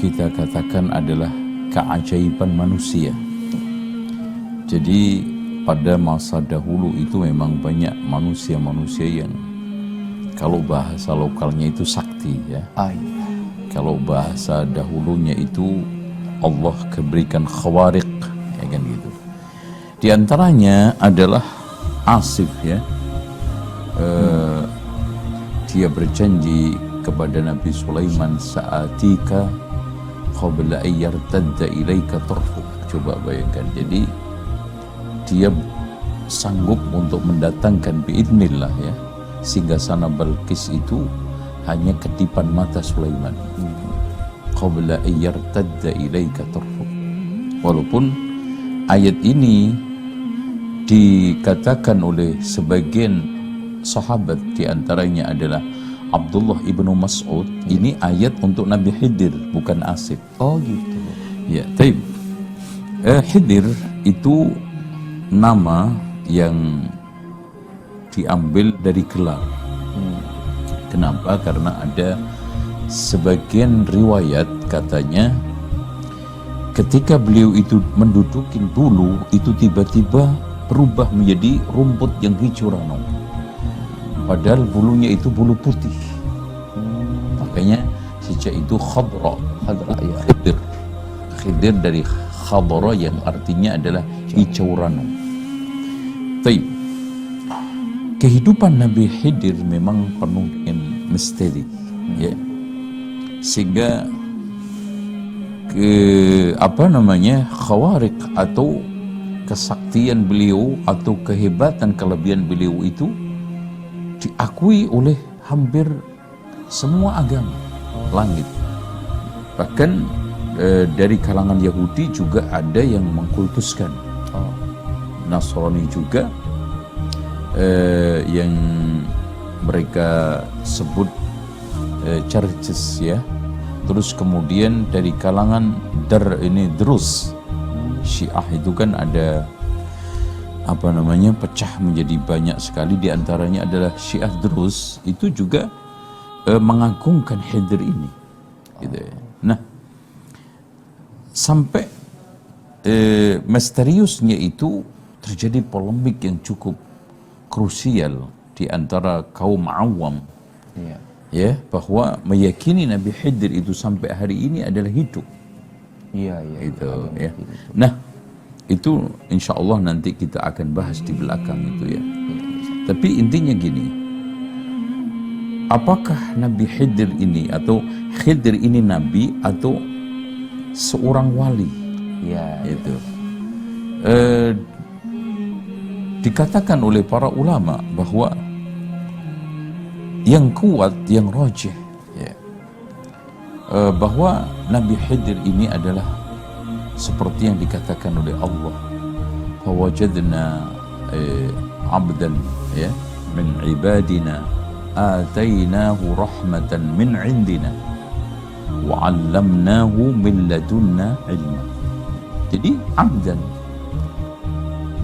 kita katakan adalah keajaiban manusia. Jadi pada masa dahulu itu memang banyak manusia-manusia yang kalau bahasa lokalnya itu sakti ya. Kalau bahasa dahulunya itu Allah berikan khawariq ya kan gitu. Di antaranya adalah Asif ya. Dia berjanji kepada Nabi Sulaiman, sa'atika qabla an yartadda ilaika tarfuk. Coba bayangkan, jadi dia sanggup untuk mendatangkan biidnillah ya, singgasana Balqis itu hanya kedipan mata Sulaiman. Qabla an yartadda ilaika tarfuk. Walaupun ayat ini dikatakan oleh sebagian sahabat, diantaranya adalah Abdullah ibnu Mas'ud, ini ayat untuk Nabi Khidir, bukan Asif. Oh gitu. Ya, taib. Khidir itu nama yang diambil dari gelar. Kenapa? Karena ada sebagian riwayat katanya ketika beliau itu menduduki bulu itu tiba-tiba berubah menjadi rumput yang hijau ranum. Padahal bulunya itu bulu putih. Makanya sejak itu khadra ya. Khidir dari khadra yang artinya adalah hijau ranum. Taib. Kehidupan Nabi Khidir memang penuh dengan misteri ya. Sehingga khawariq atau kesaktian beliau atau kehebatan kelebihan beliau itu diakui oleh hampir semua agama langit. Bahkan dari kalangan Yahudi juga ada yang mengkultuskan. Nasrani juga yang mereka sebut churches ya. Terus kemudian dari kalangan Drus Syiah itu kan ada pecah menjadi banyak sekali, di antaranya adalah Syiah Drus itu juga mengagungkan Khidir ini gitu ya. Nah, sampai misteriusnya itu terjadi polemik yang cukup krusial di antara kaum awam ya, bahwa meyakini Nabi Khidir itu sampai hari ini adalah hidup. Itu ya. Nah, itu insya Allah nanti kita akan bahas di belakang itu ya. Tapi intinya gini, apakah Nabi Khidir ini atau Khidir ini nabi atau seorang wali? Itu dikatakan oleh para ulama bahwa yang kuat, yang rajih ya, bahwa Nabi Khidir ini adalah seperti yang dikatakan oleh Allah, fawajadna abdan ya min ibadina atainahu rahmatan min indina wa 'allamnahu min ladunna ilma. Jadi abdan,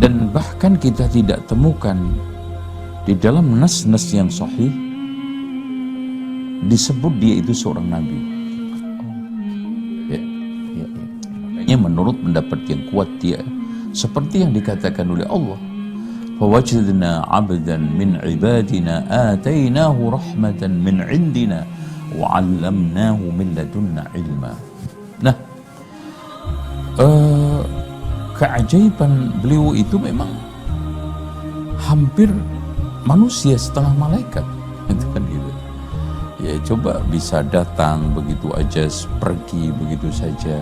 dan bahkan kita tidak temukan di dalam nas-nas yang sahih disebut dia itu seorang nabi. Menurut pendapat yang kuat dia seperti yang dikatakan oleh Allah, fawajadna 'abdan min ibadina atainahu rahmatan min indina wa 'allamnahu min ladunna ilma. Nah, keajaiban beliau itu memang hampir manusia setengah malaikat itu kan gitu ya. Coba bisa datang begitu aja, pergi begitu saja,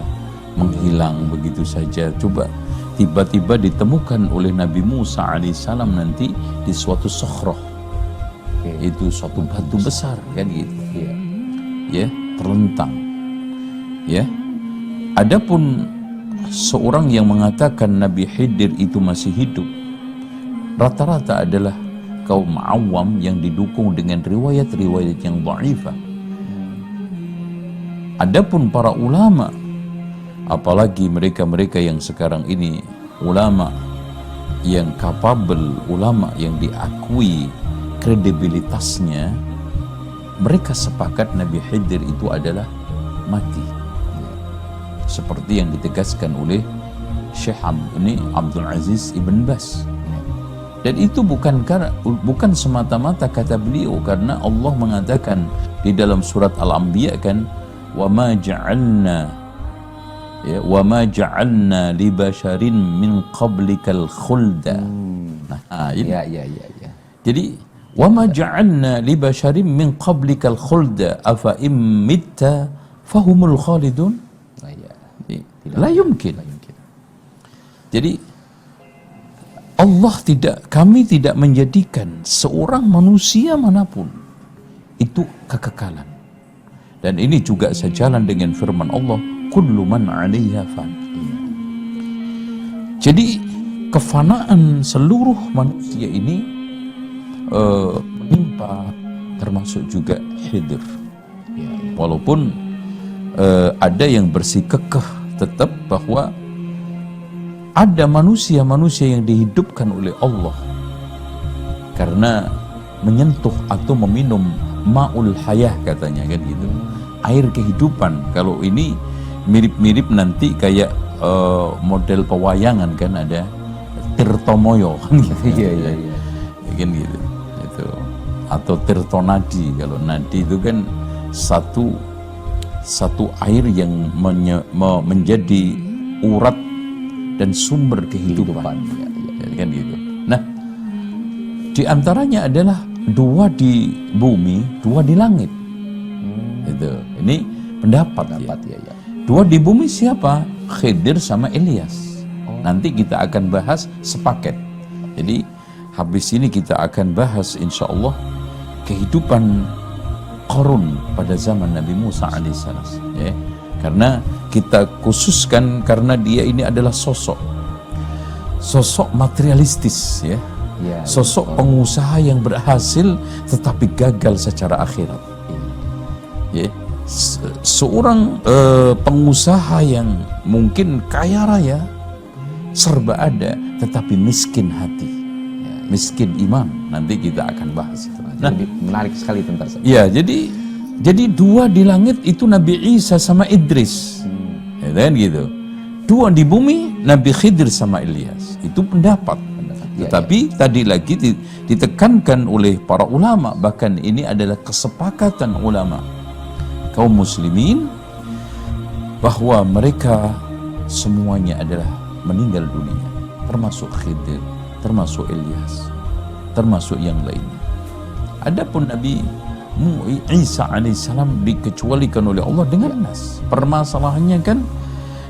menghilang begitu saja. Coba tiba-tiba ditemukan oleh Nabi Musa alaihissalam nanti di suatu sokhroh, itu suatu batu besar kan gitu ya, terlentang ya. Adapun seorang yang mengatakan Nabi Khidir itu masih hidup, rata-rata adalah kaum awam yang didukung dengan riwayat-riwayat yang dhaifah. Adapun para ulama, apalagi mereka-mereka yang sekarang ini ulama yang kapabel, ulama yang diakui kredibilitasnya, mereka sepakat Nabi Khidir itu adalah mati. seperti yang ditegaskan oleh Syekh Abdul Aziz Ibn Bas. Dan itu bukan semata-mata kata beliau, karena Allah mengatakan di dalam surat Al-Anbiya kan, wa ma ja'alna li basharin min qablikal khulda. Nah, ini. Ya. Jadi wa ma ja'alna li basharin min qablikal khulda afa im mitta fahumul khalidun. La yumkin. Jadi kami tidak menjadikan seorang manusia manapun itu kekekalan. Dan ini juga sejalan dengan firman Allah, kullu man 'alaiha fan. Jadi kefanaan seluruh manusia ini menimpa termasuk juga Khidir. Walaupun ada yang bersikekeh tetap bahwa ada manusia-manusia yang dihidupkan oleh Allah karena menyentuh atau meminum ma'ul hayah katanya kan gitu, air kehidupan. Kalau ini mirip-mirip nanti kayak model pewayangan kan, ada Tirtomoyo kan gitu. Iya. Kan gitu. Itu atau Tirtonadi. Kalau nadi itu kan satu air yang menjadi urat dan sumber kehidupan. Ya, kan gitu. Nah, di antaranya adalah 2 di bumi, 2 di langit. Itu. Ini pendapat ya. 2 di bumi siapa? Khidir sama Ilyas. Nanti kita akan bahas sepaket. Jadi habis ini kita akan bahas insyaallah kehidupan Qarun pada zaman Nabi Musa alaihissalam. Ya. Karena kita khususkan karena dia ini adalah sosok materialistis ya. Sosok pengusaha yang berhasil tetapi gagal secara akhirat. Ya. Seorang pengusaha yang mungkin kaya raya, serba ada, tetapi miskin hati, miskin iman. Nanti kita akan bahas itu. Nah, menarik sekali tentang. Ya, jadi 2 di langit itu Nabi Isa sama Idris, ya kan gitu. 2 di bumi Nabi Khidir sama Ilyas. Itu pendapat. Tetapi tadi lagi ditekankan oleh para ulama, bahkan ini adalah kesepakatan ulama kaum muslimin bahwa mereka semuanya adalah meninggal dunia, termasuk Khidir, termasuk Ilyas, termasuk yang lainnya. Adapun Nabi Isa alaihissalam dikecualikan oleh Allah dengan nas. Permasalahannya kan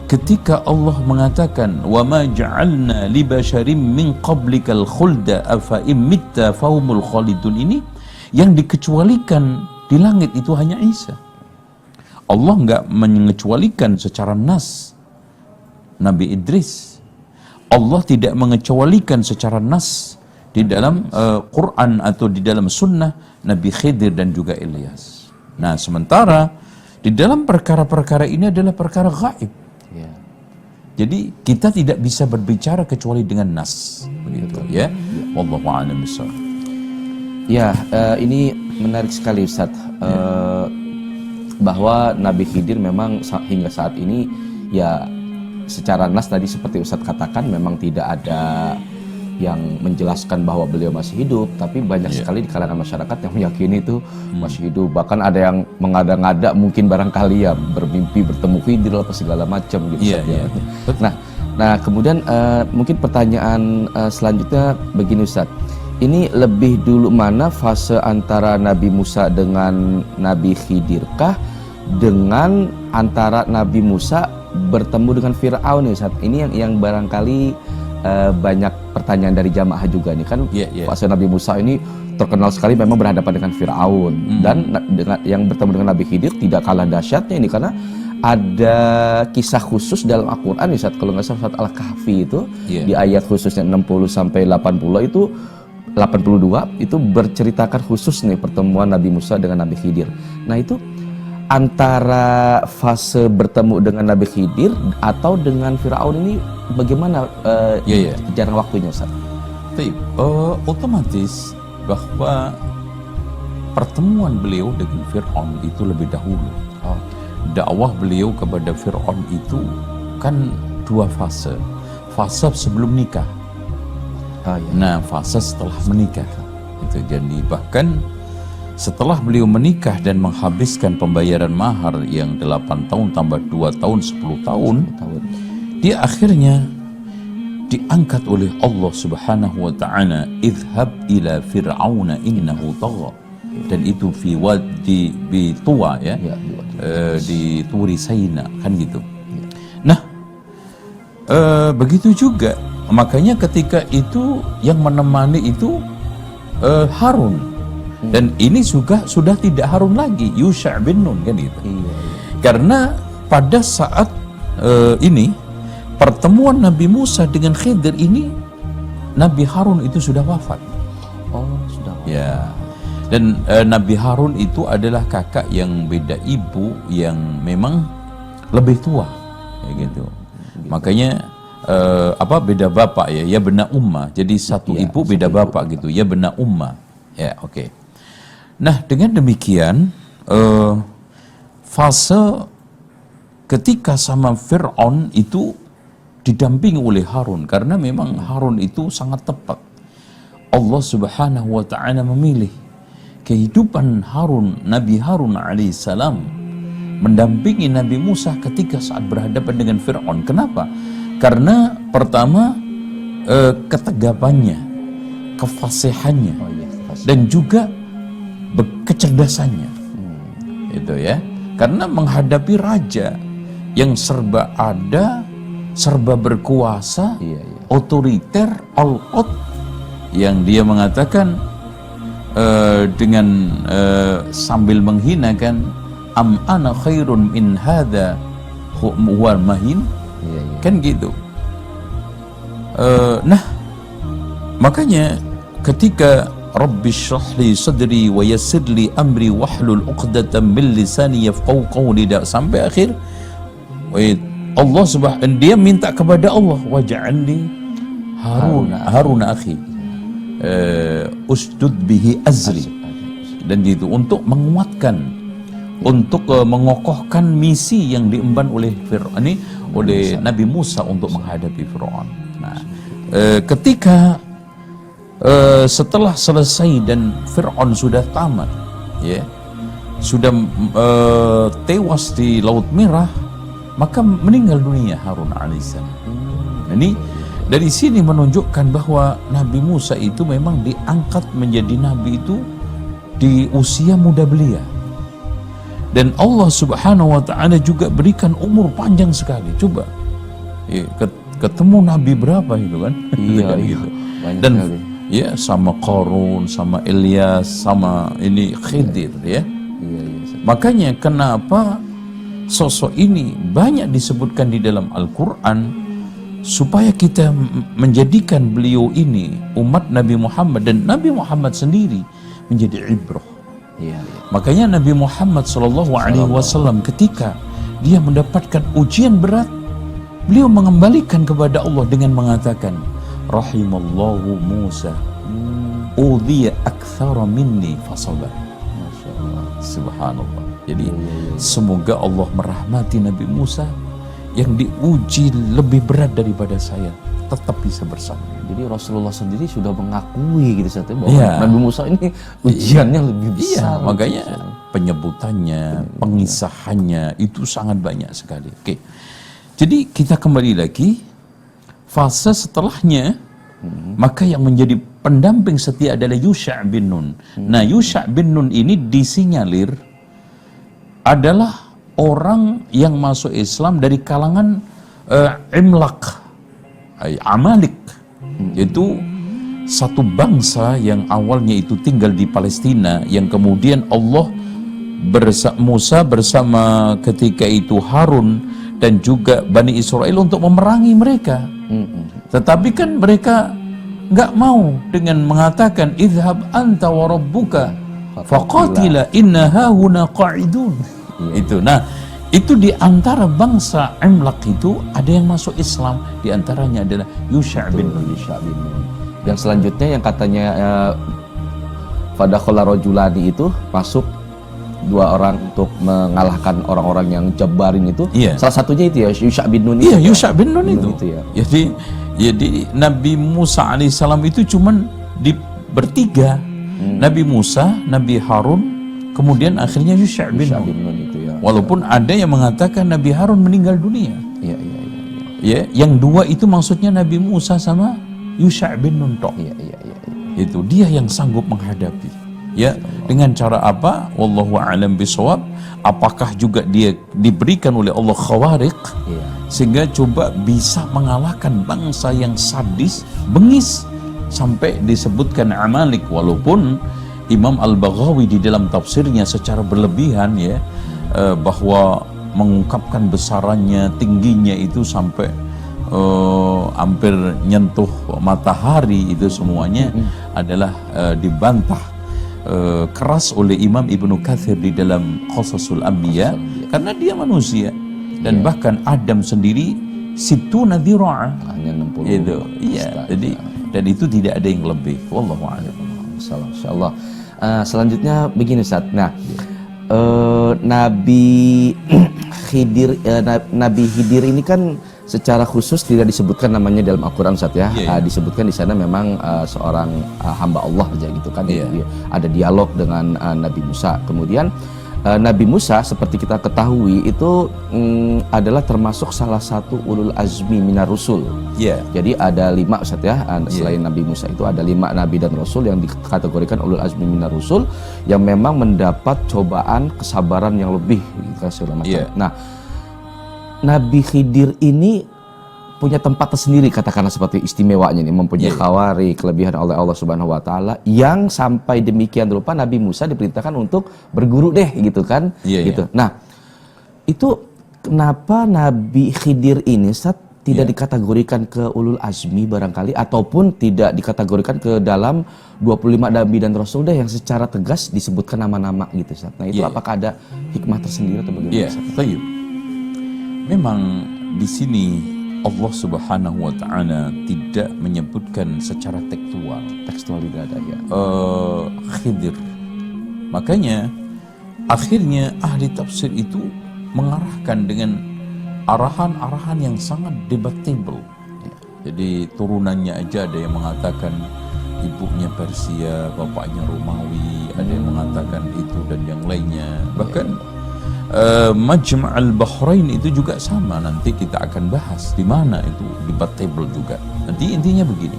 ketika Allah mengatakan wa ma ja'alna li basharin min qablikal khulda afa im mitta fahumul khalidun, ini yang dikecualikan di langit itu hanya Isa. Allah enggak mengecualikan secara nas Nabi Idris. Allah tidak mengecualikan secara nas di dalam Quran atau di dalam sunnah Nabi Khidir dan juga Ilyas. Nah, sementara di dalam perkara-perkara ini adalah perkara gaib. Jadi kita tidak bisa berbicara kecuali dengan nas, begitu ya. Wallahu a'lam bishawab. Ya, ini menarik sekali Ustaz. Bahwa Nabi Khidir memang hingga saat ini ya secara nas tadi seperti Ustaz katakan memang tidak ada yang menjelaskan bahwa beliau masih hidup, tapi banyak sekali di kalangan masyarakat yang meyakini itu masih hidup. Bahkan ada yang mengada-ngada mungkin barangkali ya bermimpi bertemu Khidir apa segala macam gitu. Nah kemudian mungkin pertanyaan selanjutnya begini Ustaz. Ini lebih dulu mana fase antara Nabi Musa dengan Nabi Khidir kah, dengan antara Nabi Musa bertemu dengan Fir'aun nih Ustaz? Ini yang barangkali banyak pertanyaan dari jamaah juga nih kan. Fase Nabi Musa ini terkenal sekali memang berhadapan dengan Fir'aun, dan dengan yang bertemu dengan Nabi Khidir tidak kalah dahsyatnya ini karena ada kisah khusus dalam Al-Quran nih Ustaz, kalau nggak salah surat Al-Kahfi itu di ayat khususnya 60 sampai 80 itu 82 itu berceritakan khusus nih pertemuan Nabi Musa dengan Nabi Khidir. Nah itu antara fase bertemu dengan Nabi Khidir atau dengan Fir'aun ini bagaimana jarak waktunya Ustaz? Otomatis bahwa pertemuan beliau dengan Fir'aun itu lebih dahulu. dakwah beliau kepada Fir'aun itu kan dua fase. Fase sebelum nikah. Nah, fase setelah menikah. Itu jadi bahkan setelah beliau menikah dan menghabiskan pembayaran mahar yang 8 tahun tambah 2 tahun 10 tahun, dia akhirnya diangkat oleh Allah Subhanahu wa taala, idhhab ila fir'auna innahu tagha. Dan itu fi wadi bi Tuwa ya, di Turi Saina kan gitu. Nah, begitu juga makanya ketika itu yang menemani itu Harun. Dan ini juga sudah tidak Harun lagi, Yusha' bin Nun kan gitu. Karena pada saat ini pertemuan Nabi Musa dengan Khidir ini, Nabi Harun itu sudah wafat. Oh, sudah wafat. Ya. Dan Nabi Harun itu adalah kakak yang beda ibu yang memang lebih tua, ya gitu. Makanya beda bapak ya bena umma. Jadi satu ibu beda bapak gitu, ya bena umma. Ya, oke. Nah, dengan demikian fase ketika sama Fir'aun itu didampingi oleh Harun, karena memang Harun itu sangat tepat. Allah Subhanahu wa taala memilih kehidupan Harun, Nabi Harun alaihissalam mendampingi Nabi Musa ketika saat berhadapan dengan Fir'aun. Kenapa? Karena pertama ketegapannya, kefasihannya, dan juga kecerdasannya. Itu ya. Karena menghadapi raja yang serba ada, serba berkuasa, otoriter, all-out, yang dia mengatakan dengan sambil menghinakan, am ana khairun min hadza huwa mahin, kan gitu. Nah, makanya ketika Rabbi shrah li sadri wa yassir li amri wahlul 'uqdatam min lisani yafqahu qawli, sampai akhir Allah subhanahu, dia minta kepada Allah, waj'alni Harun akhi usdud bihi azri, dan gitu untuk menguatkan, untuk mengokohkan misi yang diemban oleh Fir'aun ini, oleh Nabi Musa untuk menghadapi Fir'aun. Nah, ketika setelah selesai dan Fir'aun sudah tamat, ya, sudah tewas di Laut Merah, maka meninggal dunia Harun alaihissalam. Ini dari sini menunjukkan bahwa Nabi Musa itu memang diangkat menjadi nabi itu di usia muda belia. Dan Allah Subhanahu wa taala juga berikan umur panjang sekali. Coba ketemu nabi berapa itu kan? Iya. Dan ya sama Qarun, sama Ilyas, sama ini Khidir ya. Makanya kenapa sosok ini banyak disebutkan di dalam Al-Quran, supaya kita menjadikan beliau ini umat Nabi Muhammad dan Nabi Muhammad sendiri menjadi ibrah. Makanya Nabi Muhammad SAW ketika dia mendapatkan ujian berat, beliau mengembalikan kepada Allah dengan mengatakan, rahimallahu Musa udhiya aktsara minni fasabar. Subhanallah. Jadi semoga Allah merahmati Nabi Musa yang diuji lebih berat daripada saya, tetap bisa bersama. Jadi Rasulullah sendiri sudah mengakui gitu bahwa Nabi Musa ini ujiannya lebih besar. Makanya penyebutannya, pengisahannya itu sangat banyak sekali. Oke. Jadi kita kembali lagi fase setelahnya, maka yang menjadi pendamping setia adalah Yusha' bin Nun. Nah, Yusha' bin Nun ini disinyalir adalah orang yang masuk Islam dari kalangan Imlaq, Amalik, yaitu satu bangsa yang awalnya itu tinggal di Palestina, yang kemudian Allah Musa bersama ketika itu Harun dan juga Bani Israel untuk memerangi mereka. Tetapi kan mereka nggak mau dengan mengatakan idhab anta wa rabbuka faqatila inna hahuna qa'idun. Itu. Nah, itu di antara bangsa Imlaq itu ada yang masuk Islam, di antaranya adalah Yusha' bin Nun. Yang selanjutnya yang katanya fadakhala rajulani itu masuk dua orang untuk mengalahkan orang-orang yang Jabbarin itu. Iya. Salah satunya itu ya Yusha bin Nun Iya, itu. Yusha bin Nun itu. Ya. Jadi Nabi Musa alaihissalam itu cuman bertiga. Nabi Musa, Nabi Harun, kemudian akhirnya Yusha bin Nun itu ya. Walaupun ada yang mengatakan Nabi Harun meninggal dunia. Iya. Ya, yang dua itu maksudnya Nabi Musa sama Yusha bin Nun tok. Iya. Itu dia yang sanggup menghadapi. Ya, dengan cara apa? Wallahu a'lam bishawab. Apakah juga dia diberikan oleh Allah khawariq sehingga coba bisa mengalahkan bangsa yang sadis, bengis, sampai disebutkan Amalik. Walaupun Imam Al-Baghawi di dalam tafsirnya secara berlebihan ya, bahwa mengungkapkan besarannya, tingginya itu sampai hampir nyentuh matahari, itu semuanya adalah dibantah keras oleh Imam Ibnu Katsir di dalam Qasasul Anbiya, karena dia manusia dan bahkan Adam sendiri situna dhira'a, hanya 60 itu jadi dan itu tidak ada yang lebih. Wallahu a'lam. Insyaallah. Selanjutnya begini Ustaz. Nah, Nabi Khidir ini kan secara khusus tidak disebutkan namanya dalam Al-Quran Ustaz ya. Disebutkan di sana memang seorang hamba Allah aja gitu kan. Ada dialog dengan Nabi Musa. Kemudian Nabi Musa seperti kita ketahui itu adalah termasuk salah satu ulul azmi minar rusul. Jadi ada 5 Ustaz ya. Selain Nabi Musa itu ada 5 nabi dan rasul yang dikategorikan ulul azmi minar rusul yang memang mendapat cobaan kesabaran yang lebih gitu, segala macam. Nah, Nabi Khidir ini punya tempat tersendiri, katakanlah seperti istimewanya nih, mempunyai khawari, kelebihan oleh Allah Subhanahu wa taala, yang sampai demikian rupa Nabi Musa diperintahkan untuk berguru deh gitu kan. Gitu. Nah, itu kenapa Nabi Khidir ini tidak dikategorikan ke ulul azmi barangkali, ataupun tidak dikategorikan ke dalam 25 nabi dan rasul deh yang secara tegas disebutkan nama-nama gitu Ustaz. Nah, itu apakah ada hikmah tersendiri atau bagaimana Ustaz? Memang di sini Allah Subhanahu wa taala tidak menyebutkan secara tekstual tidak ada Khidir. Makanya akhirnya ahli tafsir itu mengarahkan dengan arahan-arahan yang sangat debatable. Jadi turunannya aja ada yang mengatakan ibunya Persia, bapaknya Romawi, ada yang mengatakan itu dan yang lainnya. Bahkan Majma' al-Bahrain itu juga sama, nanti kita akan bahas di mana itu debatable juga. Nanti intinya begini,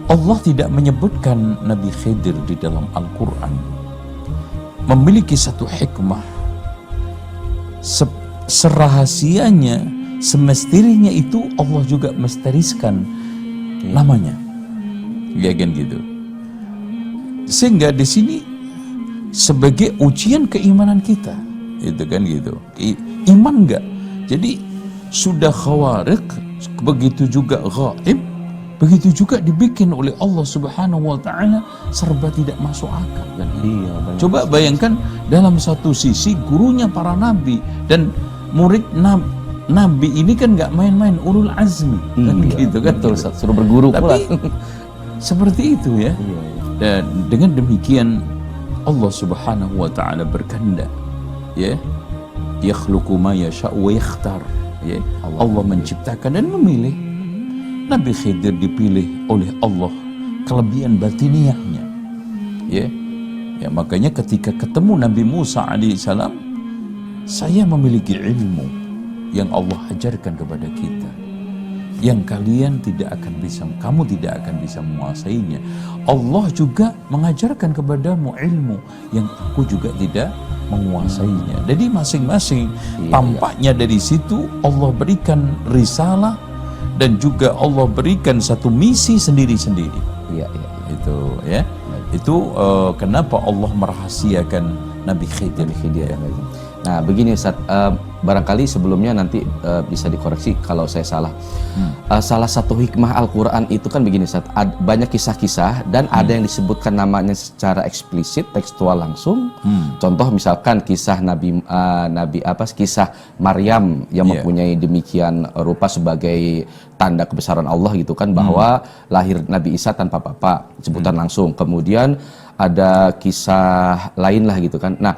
Allah tidak menyebutkan Nabi Khidir di dalam Al-Quran memiliki satu hikmah. Serahasianya, semistirinya itu Allah juga misteriskan namanya, ya kan gitu. Sehingga di sini sebagai ujian keimanan kita, itu kan gitu. Iman enggak? Jadi sudah khawariq, begitu juga ghaib, begitu juga dibikin oleh Allah Subhanahu wa taala serba tidak masuk akal kan. Coba bayangkan dalam satu sisi gurunya para nabi dan murid nabi ini kan enggak main-main, ulul azmi kan gitu kan. Betul, suruh berguru pula. Seperti itu ya. Dan dengan demikian Allah Subhanahu wa taala berkehendak, ya, yakhluqu ma yasha'u wa yakhtar, ya. Allah menciptakan dan memilih. Nabi Khidir dipilih oleh Allah, kelebihan batiniahnya, ya. Ya, makanya ketika ketemu Nabi Musa alaihissalam, saya memiliki ilmu yang Allah ajarkan kepada kita, yang kalian tidak akan bisa, kamu tidak akan bisa menguasainya. Allah juga mengajarkan kepadamu ilmu yang aku juga tidak menguasainya. Jadi masing-masing tampaknya dari situ Allah berikan risalah dan juga Allah berikan satu misi sendiri-sendiri. Itu ya. Itu kenapa Allah merahasiakan Nabi Khidir. Nah, begini Ustaz, barangkali sebelumnya nanti bisa dikoreksi kalau saya salah. Salah satu hikmah Al-Quran itu kan begini Ustaz, banyak kisah-kisah dan ada yang disebutkan namanya secara eksplisit, tekstual langsung. Contoh misalkan kisah kisah Maryam yang mempunyai demikian rupa sebagai tanda kebesaran Allah gitu kan, bahwa lahir Nabi Isa tanpa bapak, sebutan langsung. Kemudian ada kisah lain lah gitu kan. Nah,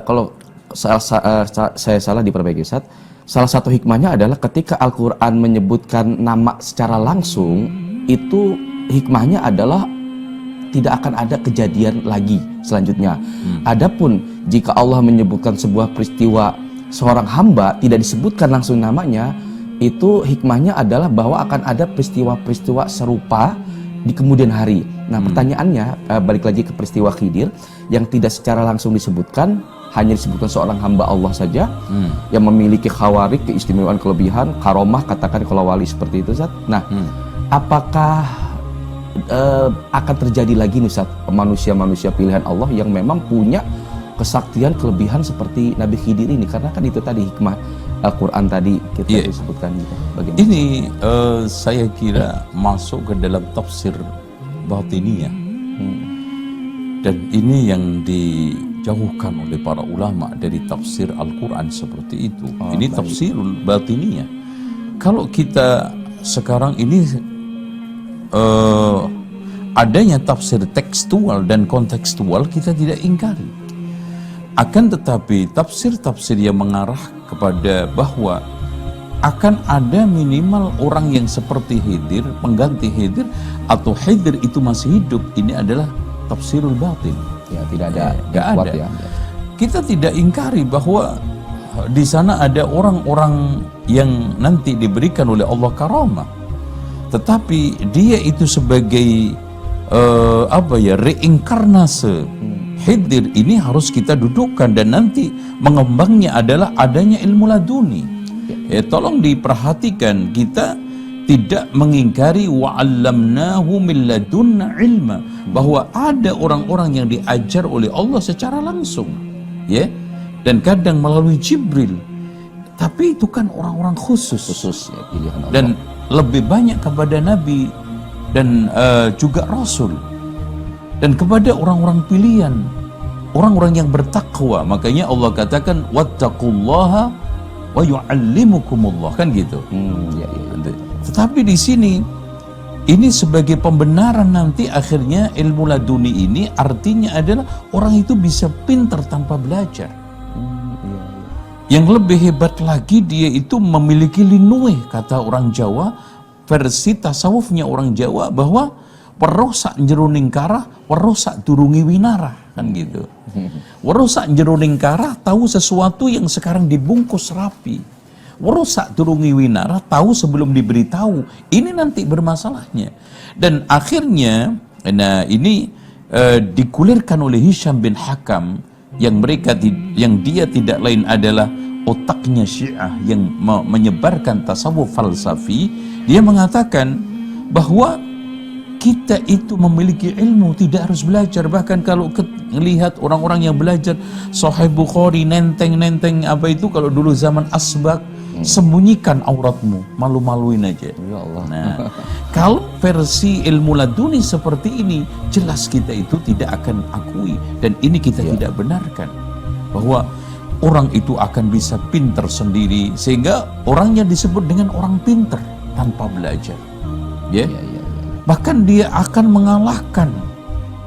kalau saya salah diperbaiki Ustaz. Salah satu hikmahnya adalah ketika Al-Quran menyebutkan nama secara langsung, itu hikmahnya adalah tidak akan ada kejadian lagi selanjutnya. Adapun jika Allah menyebutkan sebuah peristiwa seorang hamba tidak disebutkan langsung namanya, itu hikmahnya adalah bahwa akan ada peristiwa-peristiwa serupa di kemudian hari. Nah, pertanyaannya balik lagi ke peristiwa Khidir yang tidak secara langsung disebutkan, hanya disebutkan seorang hamba Allah saja yang memiliki khawarik, keistimewaan, kelebihan, karomah, katakan kalau wali seperti itu, Ustaz. Nah, apakah akan terjadi lagi nih, Ustaz, manusia-manusia pilihan Allah yang memang punya kesaktian, kelebihan seperti Nabi Khidir ini? Karena kan itu tadi hikmah Al-Quran tadi kita disebutkan gitu. Bagaimana? Ini saya kira masuk ke dalam tafsir batiniyah. Dan ini yang dijauhkan oleh para ulama dari tafsir Al-Quran seperti itu. Ini tafsirul batiniyah. Kalau kita sekarang ini adanya tafsir tekstual dan kontekstual kita tidak ingkari. Akan tetapi tafsir-tafsir yang mengarah kepada bahwa akan ada minimal orang yang seperti Khidir, pengganti Khidir, atau Khidir itu masih hidup, ini adalah tafsirul batin. Ya, tidak ada, nggak kuat ada. Ya. Kita tidak ingkari bahwa di sana ada orang-orang yang nanti diberikan oleh Allah karamah, tetapi dia itu sebagai reinkarnase Khidir ini harus kita dudukkan, dan nanti mengembangnya adalah adanya ilmu laduni. Ya, tolong diperhatikan, kita tidak mengingkari wa'allamnahu min ladunna ilma, bahwa ada orang-orang yang diajar oleh Allah secara langsung, ya, dan kadang melalui Jibril. Tapi itu kan orang-orang khusus Ya, pilihan Allah. dan lebih banyak kepada Nabi dan juga Rasul, dan kepada orang-orang pilihan, orang-orang yang bertakwa. Makanya Allah katakan wattaqullaha wa yu'allimukumullah, kan gitu. Ya. Tetapi di sini ini sebagai pembenaran nanti akhirnya ilmu laduni ini artinya adalah orang itu bisa pintar tanpa belajar. Yang lebih hebat lagi, dia itu memiliki linueh, kata orang Jawa, versi tasawufnya orang Jawa, bahwa werusak jeruning karah, werusak turungi winarah, kan gitu. Werusak jeruning karah tahu sesuatu yang sekarang dibungkus rapi. Werusak turungi winarah tahu sebelum diberitahu. Ini nanti bermasalahnya. Dan akhirnya, nah ini dikulirkan oleh Hisham bin Hakam, yang dia tidak lain adalah otaknya Syiah yang menyebarkan tasawuf falsafi. Dia mengatakan bahwa kita itu memiliki ilmu, tidak harus belajar. Bahkan kalau melihat orang-orang yang belajar Sahih Bukhari, nenteng-nenteng apa itu, kalau dulu zaman asbak, sembunyikan auratmu, malu-maluin aja. Ya Allah. Nah, kalau versi ilmu laduni seperti ini, jelas kita itu tidak akan akui, dan ini kita tidak benarkan, bahwa orang itu akan bisa pintar sendiri, sehingga orangnya disebut dengan orang pintar tanpa belajar. Ya. Bahkan dia akan mengalahkan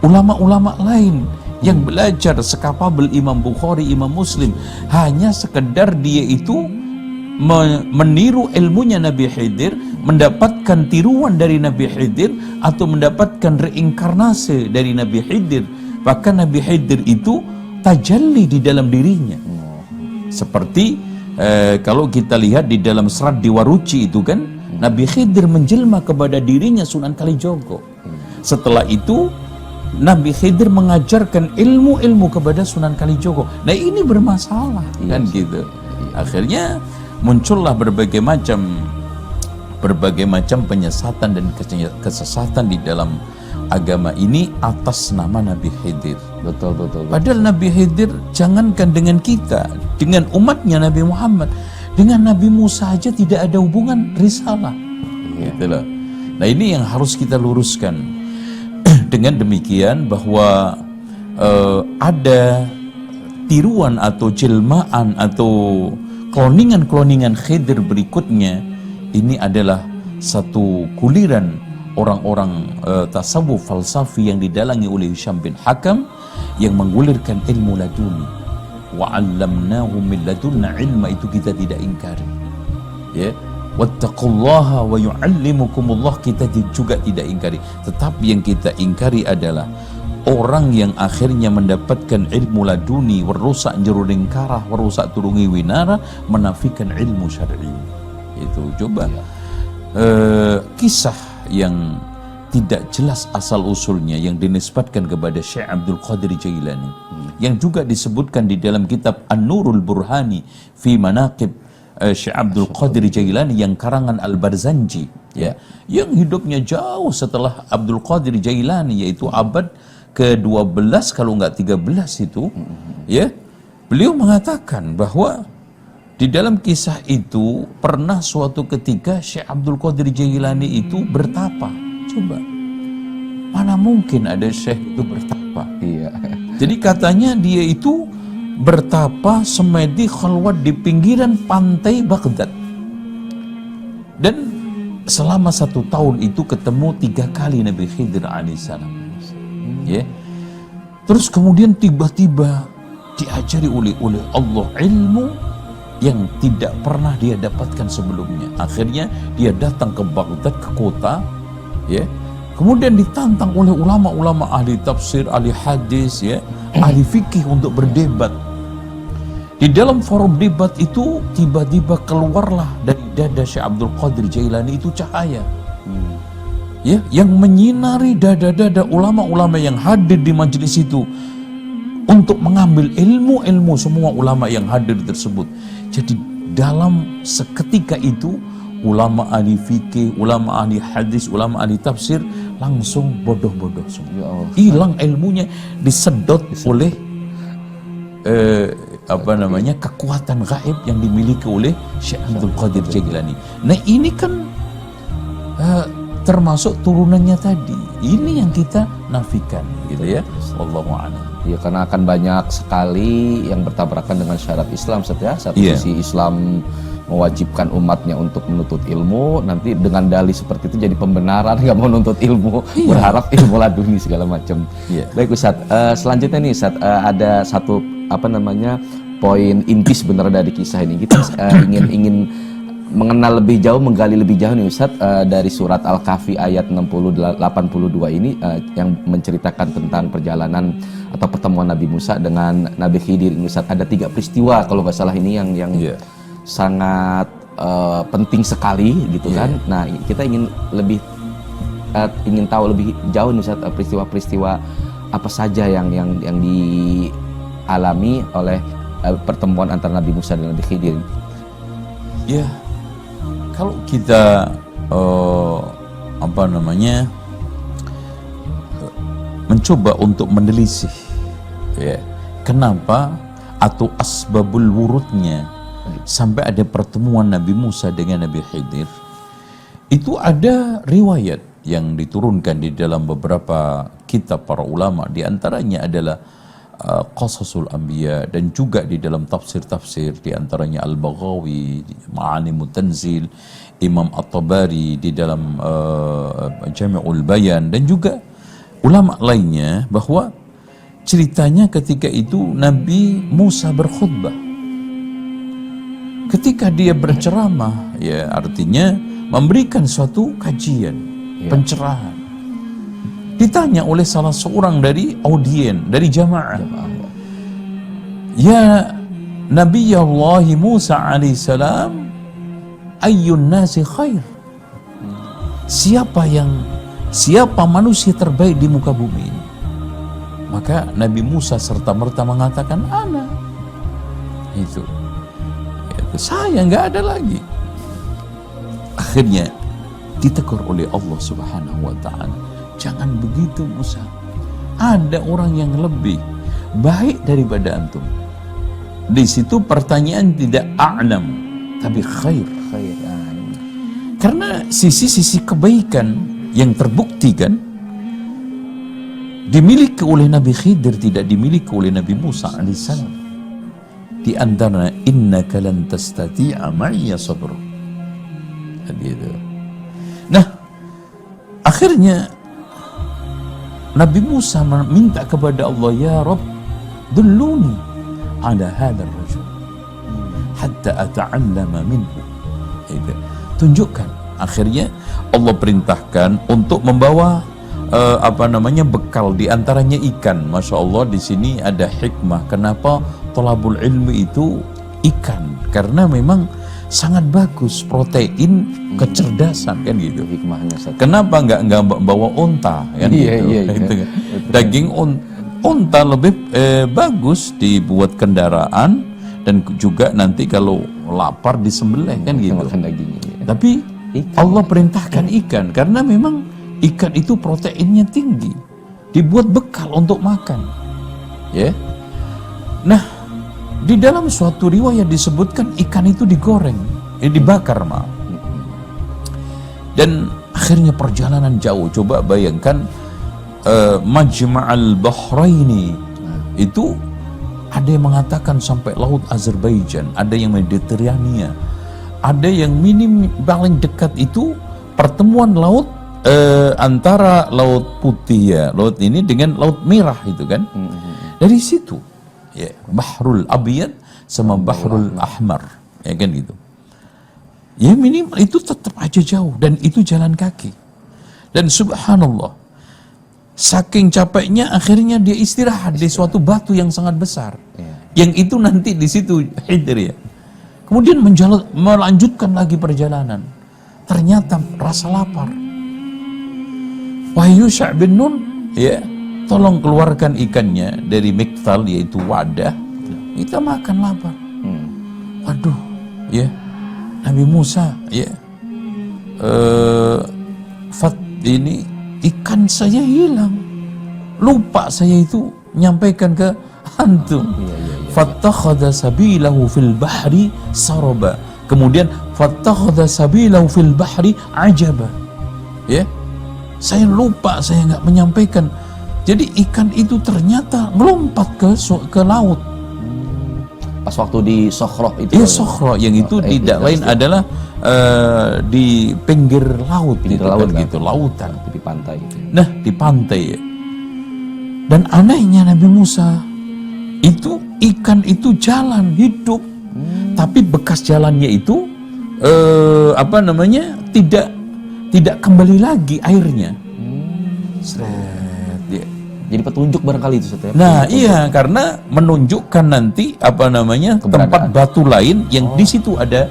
ulama-ulama lain yang belajar sekapabel Imam Bukhari, Imam Muslim, hanya sekedar dia itu meniru ilmunya Nabi Khidir, mendapatkan tiruan dari Nabi Khidir, atau mendapatkan reinkarnasi dari Nabi Khidir. Bahkan Nabi Khidir itu tajalli di dalam dirinya. Seperti kalau kita lihat di dalam serat Diwaruci itu kan, Nabi Khidir menjelma kepada dirinya Sunan Kalijogo. Setelah itu Nabi Khidir mengajarkan ilmu-ilmu kepada Sunan Kalijogo. Nah ini bermasalah, kan gitu. Akhirnya muncullah berbagai macam penyesatan dan kesesatan di dalam agama ini atas nama Nabi Khidir. Betul. Padahal Nabi Khidir, jangankan dengan kita, dengan umatnya Nabi Muhammad, dengan Nabi Musa aja tidak ada hubungan risalah. Gitu loh. Nah ini yang harus kita luruskan. Dengan demikian bahwa ada tiruan atau jelmaan atau kloningan Khidir berikutnya, ini adalah satu kuliran orang-orang tasawuf falsafi yang didalangi oleh Hisham bin Hakam, yang menggulirkan ilmu laduni. wa 'allamnahu min ladunna ilma, itu kita tidak ingkari. Ya, wattaqullaha wa yu'allimukumullah, kita juga tidak ingkari. Tetapi yang kita ingkari adalah orang yang akhirnya mendapatkan ilmu laduni, warusak jeruring karah, warusak turungi winara, menafikan ilmu syar'i. Itu coba kisah yang tidak jelas asal usulnya yang dinisbatkan kepada Syekh Abdul Qadir Jailani, yang juga disebutkan di dalam kitab An-Nurul Burhani fi Manaqib Syekh Abdul Qadir Jailani yang karangan Al-Barzanji, ya, yang hidupnya jauh setelah Abdul Qadir Jailani, yaitu abad ke-12 kalau enggak 13 itu, ya. Beliau mengatakan bahwa di dalam kisah itu pernah suatu ketika Syekh Abdul Qadir Jailani itu bertapa. Coba, mana mungkin ada syekh itu bertapa? Iya. Jadi katanya dia itu bertapa semedi khalwat di pinggiran pantai Baghdad. Dan selama 1 tahun itu ketemu 3 kali Nabi Khidir alaihissalam. Ya. Terus kemudian tiba-tiba diajari oleh Allah ilmu yang tidak pernah dia dapatkan sebelumnya. Akhirnya dia datang ke Baghdad, ke kota, ya. Kemudian ditantang oleh ulama-ulama ahli tafsir, ahli hadis, ya, ahli fikih untuk berdebat. Di dalam forum debat itu tiba-tiba keluarlah dari dada Syekh Abdul Qadir Jailani itu cahaya, ya, yang menyinari dada-dada ulama-ulama yang hadir di majelis itu untuk mengambil ilmu-ilmu semua ulama yang hadir tersebut. Jadi dalam seketika itu ulama ahli fikih, ulama ahli hadis, ulama ahli tafsir langsung bodoh-bodoh semua. Hilang ilmunya, disedot oleh kekuatan gaib yang dimiliki oleh Syekh Abdul Qadir Jailani. Nah ini kan termasuk turunannya tadi. Ini yang kita nafikan, gitu ya. Wallahu a'lam. Ya, karena akan banyak sekali yang bertabrakan dengan syarat Islam, setelah satu sisi Islam mewajibkan umatnya untuk menuntut ilmu, nanti dengan dalih seperti itu jadi pembenaran nggak mau nuntut ilmu, berharap ilmu laduni segala macam. Baik Ustadz, selanjutnya nih Ustadz, ada satu poin inti sebenarnya dari kisah ini. Kita ingin mengenal lebih jauh, menggali lebih jauh nih Ustadz, dari surat Al-Kahfi ayat 82 ini, yang menceritakan tentang perjalanan atau pertemuan Nabi Musa dengan Nabi Khidir ini Ustadz. Ada 3 peristiwa kalau nggak salah ini yang sangat penting sekali gitu kan. Nah kita ingin tahu lebih jauh nih Ustadz, peristiwa-peristiwa apa saja yang dialami oleh pertemuan antara Nabi Musa dan Nabi Khidir. Ya, kalau kita mencoba untuk menelisih, ya, kenapa atau asbabul wurudnya sampai ada pertemuan Nabi Musa dengan Nabi Khidir, itu ada riwayat yang diturunkan di dalam beberapa kitab para ulama. Di antaranya adalah Qasasul Anbiya, dan juga di dalam tafsir-tafsir, di antaranya Al-Baghawi, Ma'alimut Tanzil, Imam At-Tabari di dalam Jami'ul Bayan, dan juga ulama lainnya, bahwa ceritanya ketika itu Nabi Musa berkhutbah. Ketika dia berceramah, ya artinya memberikan suatu kajian, pencerahan. Ditanya oleh salah seorang dari audien, dari jamaah, ya Nabi Allah Musa alaihissalam, ayyun nasi khair, siapa manusia terbaik di muka bumi ini? Maka Nabi Musa serta-merta mengatakan, ana. Itu saya, nggak ada lagi. Akhirnya ditegur oleh Allah Subhanahu wa ta'ala, jangan begitu Musa, ada orang yang lebih baik daripada antum. Di situ pertanyaan tidak a'lam, tapi khair. Karena sisi-sisi kebaikan yang terbukti kan dimiliki oleh Nabi Khidir, tidak dimiliki oleh Nabi Musa alaihissalam. Di antara innaka lan tastati'a ma'iya sabra. Nah, akhirnya Nabi Musa minta kepada Allah, ya Rabb, dulluni ala hadzal rajul hatta ata'allama minhu. Itu. Tunjukkan. Akhirnya Allah perintahkan untuk membawa bekal, di antaranya ikan. Masya Allah, di sini ada hikmah kenapa thalabul ilmi itu ikan, karena memang sangat bagus, protein, kecerdasan kan gitu. Hikmahnya satu. Kenapa nggak bawa unta kan Iya, gitu? iya. Gitu kan. Daging unta lebih bagus dibuat kendaraan, dan juga nanti kalau lapar disembelih kan gitu. Makan dagingnya. Tapi Ikan. Allah perintahkan ikan karena memang ikan itu proteinnya tinggi, dibuat bekal untuk makan. Ya. Nah, di dalam suatu riwayat disebutkan ikan itu digoreng, dibakar maaf. Dan akhirnya perjalanan jauh. Coba bayangkan Majma'al Bahraini itu ada yang mengatakan sampai laut Azerbaijan, ada yang Mediterania, ada yang minim paling dekat itu pertemuan laut antara laut putih ya, laut ini dengan laut merah itu kan. Dari situ ya, Bahrul Abyad sama Bahrul Ahmar ya kan gitu. Ya minimal itu tetap aja jauh, dan itu jalan kaki. Dan subhanallah, saking capeknya akhirnya dia istirahat di suatu batu yang sangat besar. Yang itu nanti di situ Hidr ya. Kemudian melanjutkan lagi perjalanan. Ternyata rasa lapar. Wahai Yusha' bin Nun, ya, tolong keluarkan ikannya dari miktal, yaitu wadah. Kita makan lapar. Aduh, ya. Nabi Musa, ya. Ini ikan saya hilang. Lupa saya itu menyampaikan ke antum. Fattakhadha sabilahu fil bahri saraba. Kemudian fattakhadha sabilahu fil bahri ajaba. Ya. Saya lupa, saya nggak menyampaikan. Jadi ikan itu ternyata melompat ke laut. Pas waktu di Sokhroh itu. Iya, Sokhroh, yang itu tidak lain adalah di pinggir laut, Pinggir gitu laut kan, kan? gitu, lautan. Di pantai gitu. Nah, di pantai ya. Dan anehnya Nabi Musa itu ikan itu jalan hidup, tapi bekas jalannya itu tidak kembali lagi airnya. Seret, ya. Jadi petunjuk barangkali itu Ustaz ya. Nah, iya, karena menunjukkan nanti tempat batu lain yang di situ ada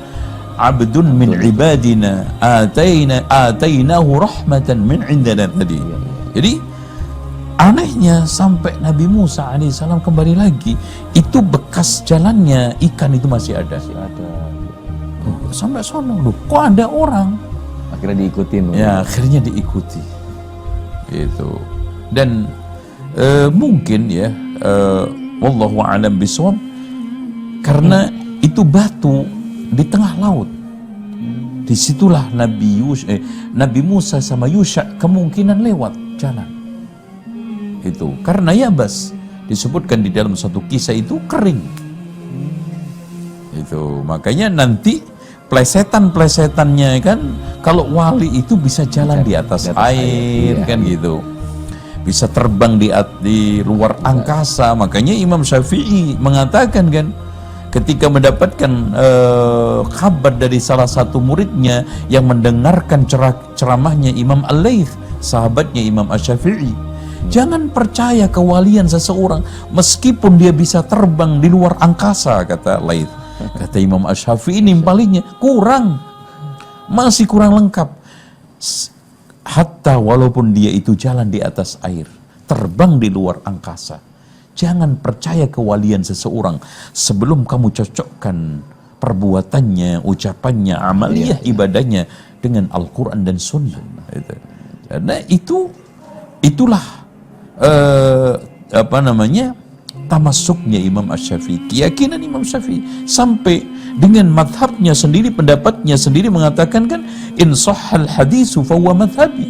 abdun min ibadina atainahu rahmatan min indana tadi. Jadi anehnya sampai Nabi Musa alaihissalam kembali lagi, itu bekas jalannya ikan itu masih ada. Sampai sono loh, kok ada orang? Akhirnya diikutin. Ya, akhirnya diikuti. Gitu. Dan mungkin ya, wallahu a'lam bishawab, karena itu batu di tengah laut. Disitulah Nabi Musa sama Yusha kemungkinan lewat jalan. Itu karena yabas, disebutkan di dalam satu kisah itu kering. Itu makanya nanti plesetannya kan, kalau wali itu bisa jalan di atas air kan gitu, bisa terbang di luar angkasa. Makanya Imam Syafi'i mengatakan kan, ketika mendapatkan kabar dari salah satu muridnya yang mendengarkan ceramahnya Imam Al-Laits, sahabatnya Imam Asy-Syafi'i, jangan percaya kewalian seseorang meskipun dia bisa terbang di luar angkasa, kata Laits. Kata Imam Asy-Syafi'i, nimpalinya kurang, masih kurang lengkap. Hatta walaupun dia itu jalan di atas air, terbang di luar angkasa, jangan percaya kewalian seseorang sebelum kamu cocokkan perbuatannya, ucapannya, amaliyah, ibadahnya dengan Al-Quran dan Sunnah. Karena itulah tamasuknya Imam Asy-Syafi'i, keyakinan Imam Syafi'i, sampai dengan madhabnya sendiri, pendapatnya sendiri mengatakan kan, in sahhal hadisu fahuwa madhabi.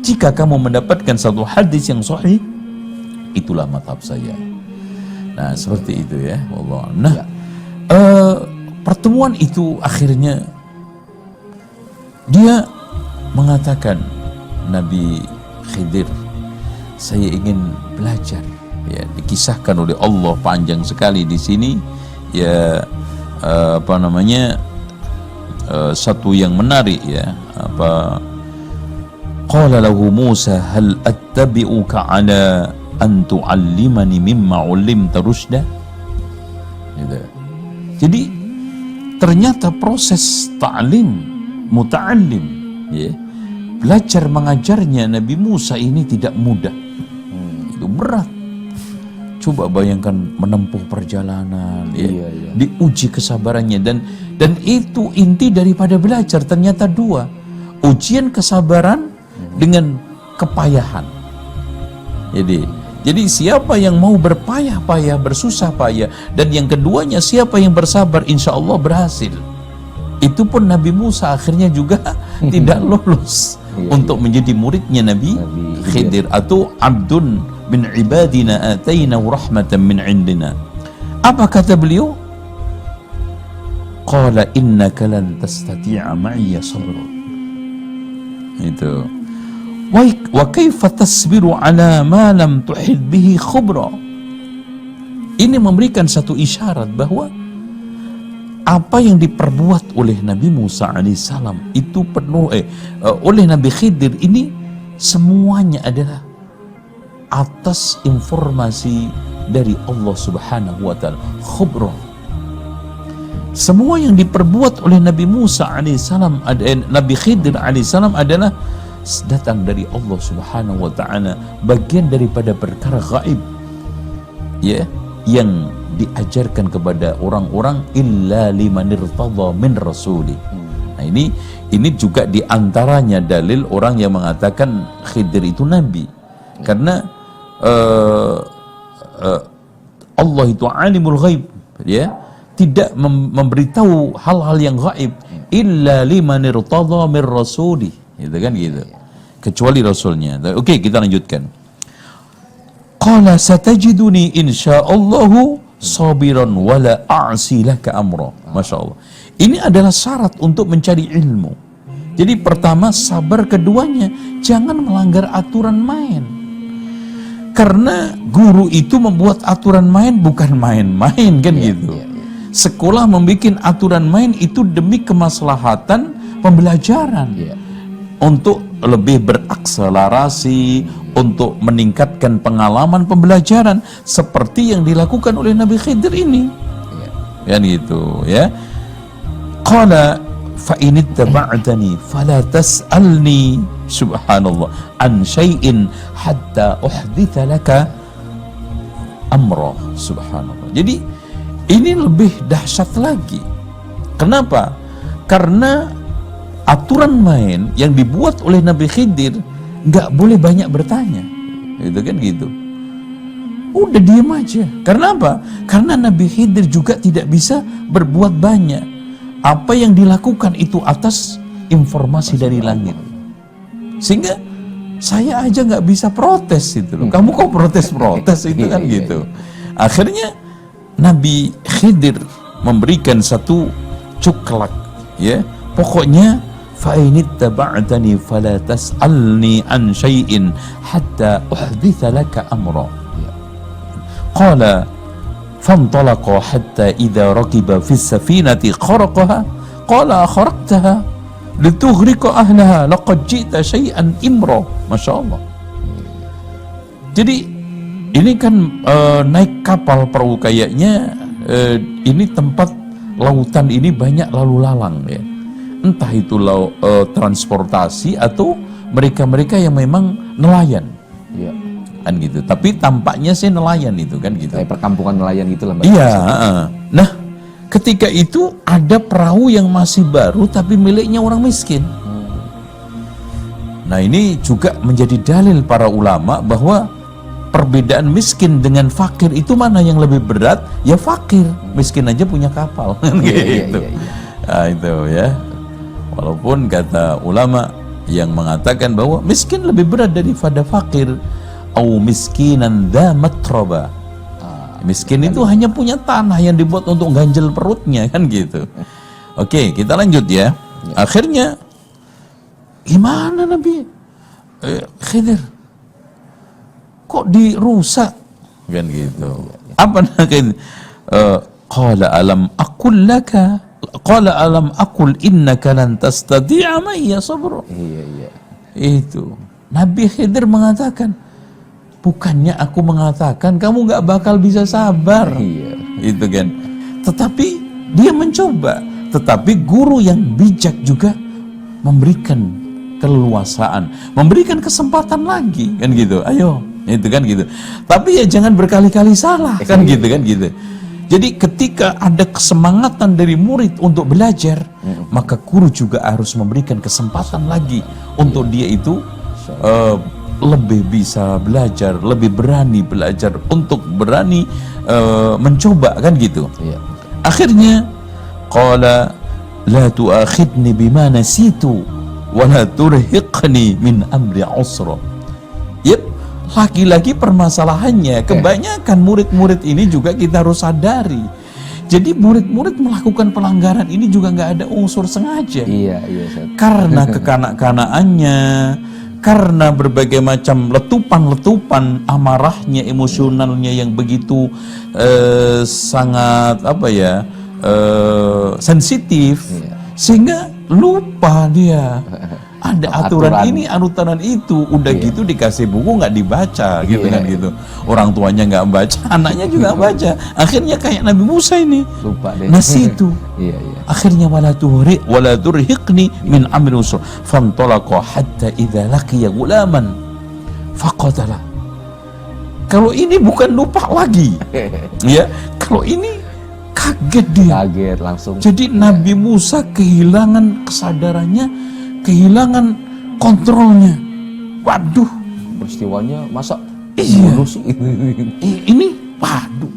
Jika kamu mendapatkan satu hadis yang sahih, itulah madhab saya. Nah, seperti itu ya, wallah. Nah, pertemuan itu akhirnya dia mengatakan, Nabi Khidir, saya ingin belajar Ya, dikisahkan oleh Allah panjang sekali di sini. Ya, satu yang menarik ya. Qala lahu Musa hal attabi'uka ala an tu'allimani mimma 'ullimta rusyda. Gitu. Jadi ternyata proses ta'lim, muta'allim, ya, belajar mengajarnya Nabi Musa ini tidak mudah. Itu berat. Coba bayangkan menempuh perjalanan, ya, diuji kesabarannya, dan itu inti daripada belajar. Ternyata dua, ujian kesabaran dengan kepayahan. Jadi siapa yang mau berpayah-payah, bersusah payah, dan yang keduanya siapa yang bersabar, insya Allah berhasil. Itu pun Nabi Musa akhirnya juga tidak lolos untuk menjadi muridnya Nabi Khidir, atau abdun min ibadina atainahu rahmatan min indina. Apa kata beliau? Qala innaka lan tastati'a ma'iya sabra. Itu. Wa kaifa tasbiru ala ma lam tuhid bihi khubra. Ini memberikan satu isyarat bahwa apa yang diperbuat oleh Nabi Musa alaihissalam itu penuh oleh Nabi Khidir ini semuanya adalah atas informasi dari Allah Subhanahu wa taala, khubra. Semua yang diperbuat oleh Nabi Musa alaihissalam, Nabi Khidir alaihissalam adalah datang dari Allah Subhanahu wa taala, bagian daripada perkara gaib, ya, yang diajarkan kepada orang-orang illa liman irtadha min rasuli. Nah, ini juga diantaranya dalil orang yang mengatakan Khidir itu nabi, karena Allah itu alimul ghaib, ya, tidak memberitahu hal-hal yang gaib illa liman irtadha min rasuli, gitu kan, gitu, kecuali rasulnya. Oke, kita lanjutkan. Qala satajiduni insyaallahu sabiran wala a'si laka amra. Masya Allah, ini adalah syarat untuk mencari ilmu. Jadi pertama sabar, keduanya jangan melanggar aturan main. Karena guru itu membuat aturan main bukan main-main, kan, gitu. Sekolah membuat aturan main itu demi kemaslahatan pembelajaran, untuk lebih berakselerasi, untuk meningkatkan pengalaman pembelajaran, seperti yang dilakukan oleh Nabi Khidir ini, kan, gitu, ya. Qala fa in ittaba'tani fala tas'alni, subhanallah, an syai'in hatta uhditha laka amra, subhanallah. Jadi ini lebih dahsyat lagi. Kenapa? Karena aturan main yang dibuat oleh Nabi Khidir nggak boleh banyak bertanya, gitu kan, gitu. Udah diam aja. Karena apa? Karena Nabi Khidir juga tidak bisa berbuat banyak. Apa yang dilakukan itu atas informasi dari langit. Sehingga saya aja nggak bisa protes itu loh. Kamu kok protes itu kan, gitu. Akhirnya Nabi Khidir memberikan satu cuklak, ya. Pokoknya fa in ittaba'tani fala tas'alni an syai'in hatta uhditha laka amra. Qala fantalaqa hatta idza rakiba fi as-safinati kharaqaha qala kharaqtaha litughriqa ahlaha laqad ji'ta syai'an imra. Masya Allah. Jadi ini kan naik kapal perahu, kayaknya ini tempat lautan ini banyak lalu lalang, ya. Entah itu transportasi atau mereka-mereka yang memang nelayan, kan, gitu. Tapi tampaknya sih nelayan itu, kan, gitu. Kayak perkampungan nelayan gitu lah. Iya. Nah, ketika itu ada perahu yang masih baru tapi miliknya orang miskin. Nah, ini juga menjadi dalil para ulama bahwa perbedaan miskin dengan fakir itu mana yang lebih berat? Ya fakir, miskin aja punya kapal, kan, gitu. Nah, itu, ya. Walaupun kata ulama yang mengatakan bahwa miskin lebih berat daripada fakir, au miskinan dha matraba. Miskin itu hanya punya tanah yang dibuat untuk ganjel perutnya, kan, gitu. Oke, kita lanjut, ya. Akhirnya gimana Nabi Khidir? Kok dirusak kan gitu. Apa namanya? Qala alam aqul laka, qala alam aqul innaka lan tastati'a ma'iya sabra. Iya. Itu Nabi Khidir mengatakan, bukannya aku mengatakan kamu nggak bakal bisa sabar. Iya. Itu kan. Tetapi dia mencoba. Tetapi guru yang bijak juga memberikan keleluasaan, memberikan kesempatan lagi, kan gitu. Ayo, itu kan gitu. Tapi ya jangan berkali-kali salah, kan gitu kan gitu. Jadi ketika ada kesemangatan dari murid untuk belajar, maka guru juga harus memberikan kesempatan lagi untuk dia itu lebih bisa belajar, lebih berani belajar, untuk berani mencoba, kan gitu. Iya. Akhirnya qala la tu'akhidni bima nasitu wa la turhiqni min amri usra. Yep, lagi-lagi permasalahannya kebanyakan murid-murid ini juga kita harus sadari. Jadi murid-murid melakukan pelanggaran ini juga nggak ada unsur sengaja. Iya. Karena kekanak-kanaannya, karena berbagai macam letupan-letupan amarahnya, emosionalnya yang begitu sangat sensitif, sehingga lupa dia ada aturan ini, aturan itu. Udah gitu dikasih buku nggak dibaca, gitu kan gitu. Orang tuanya nggak baca, anaknya juga nggak baca. Akhirnya kayak Nabi Musa ini, lupa deh. nasitu. Iya. Akhirnya wala turhiqni min amri usra fantalaqa hatta idza laqiya gulaman faqatala. Kalau ini bukan lupa lagi, ya. Kalau ini kaget dia. Kaget langsung. Jadi Nabi Musa kehilangan kesadarannya, kehilangan kontrolnya. Waduh, Peristiwanya masa iya. bodoh sih? Ini waduh.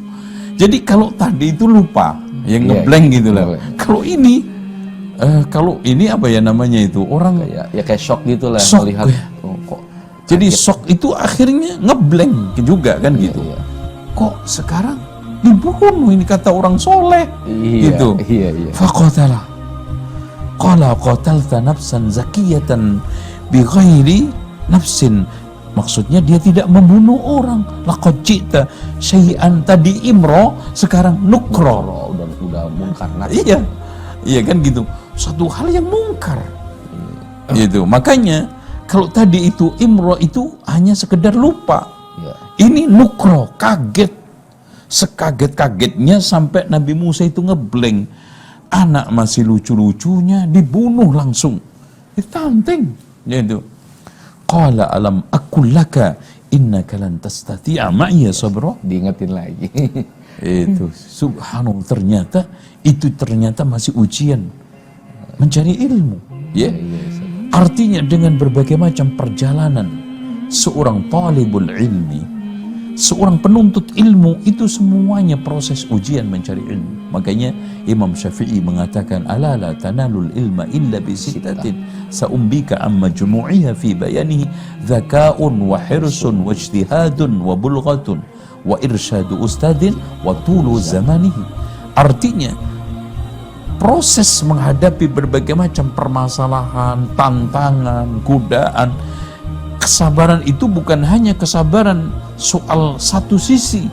Jadi kalau tadi itu lupa, yang ngeblank gitu lah. Kalau ini apa ya namanya itu, orang kayak shock gitu lah shock, melihat. ya. Jadi shock itu akhirnya ngeblank juga kan gitu. Iya. Kok sekarang dibunuh, ini kata orang soleh, gitu. Iya. Faqatala. Qala qatalta nafsan zakiyatan bighairi nafsin. Maksudnya dia tidak membunuh orang. Laqad ji'ta syai'an, tadi imro, sekarang nukro. Udah mungkar. Iya kan gitu. Satu hal yang mungkar. Gitu. Makanya kalau tadi itu imro itu hanya sekedar lupa. Iya. Ini nukro, kaget. Sekaget-kagetnya sampai Nabi Musa itu ngeblank. Anak masih lucu-lucunya dibunuh langsung. Ditanteng. Gitu. Qala alam aqul laka innaka lan tastati'a ma'iya sabra. Diingetin lagi. Itu subhanallah, ternyata masih ujian mencari ilmu, ya. Artinya dengan berbagai macam perjalanan seorang talibul ilmi, seorang penuntut ilmu, itu semuanya proses ujian mencari ilmu. Makanya Imam Syafi'i mengatakan, ala la tanalul ilma illa bi sittatin saumbika amma jumu'iha fi bayanihi dzaka'un wa hirsun wa ijtihadun wa bulghatun wa irsyadu ustadin wa tulu zamanihi. Artinya proses menghadapi berbagai macam permasalahan, tantangan, godaan, kesabaran itu bukan hanya kesabaran soal satu sisi,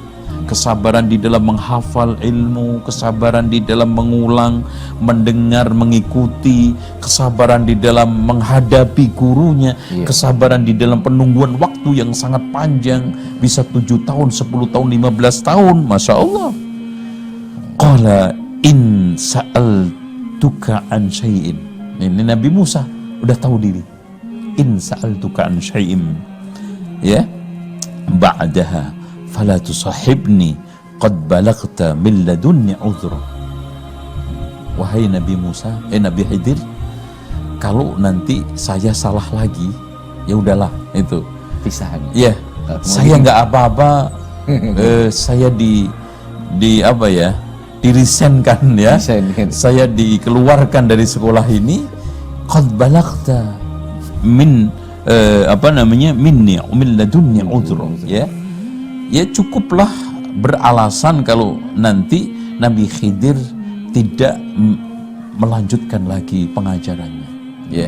kesabaran di dalam menghafal ilmu, kesabaran di dalam mengulang, mendengar, mengikuti, kesabaran di dalam menghadapi gurunya, kesabaran di dalam penungguan waktu yang sangat panjang, bisa 7 tahun, 10 tahun, 15 tahun, Masya Allah. Qala in sa'altuka an syai'in. Ini Nabi Musa udah tahu diri. In sa'altuka an syai'in, ya, ba'daha fala tusahibni qad balagta min ladunni udhra. Wahai Nabi Musa, Nabi Khidir, kalau nanti saya salah lagi, ya udahlah, itu Pisahan. ya, saya nggak apa-apa. Saya di apa ya, dirisenkan, ya. Saya dikeluarkan dari sekolah ini. Qad balagta min minni min ladunni udhra, ya. Ya cukuplah beralasan kalau nanti Nabi Khidir tidak melanjutkan lagi pengajarannya, ya.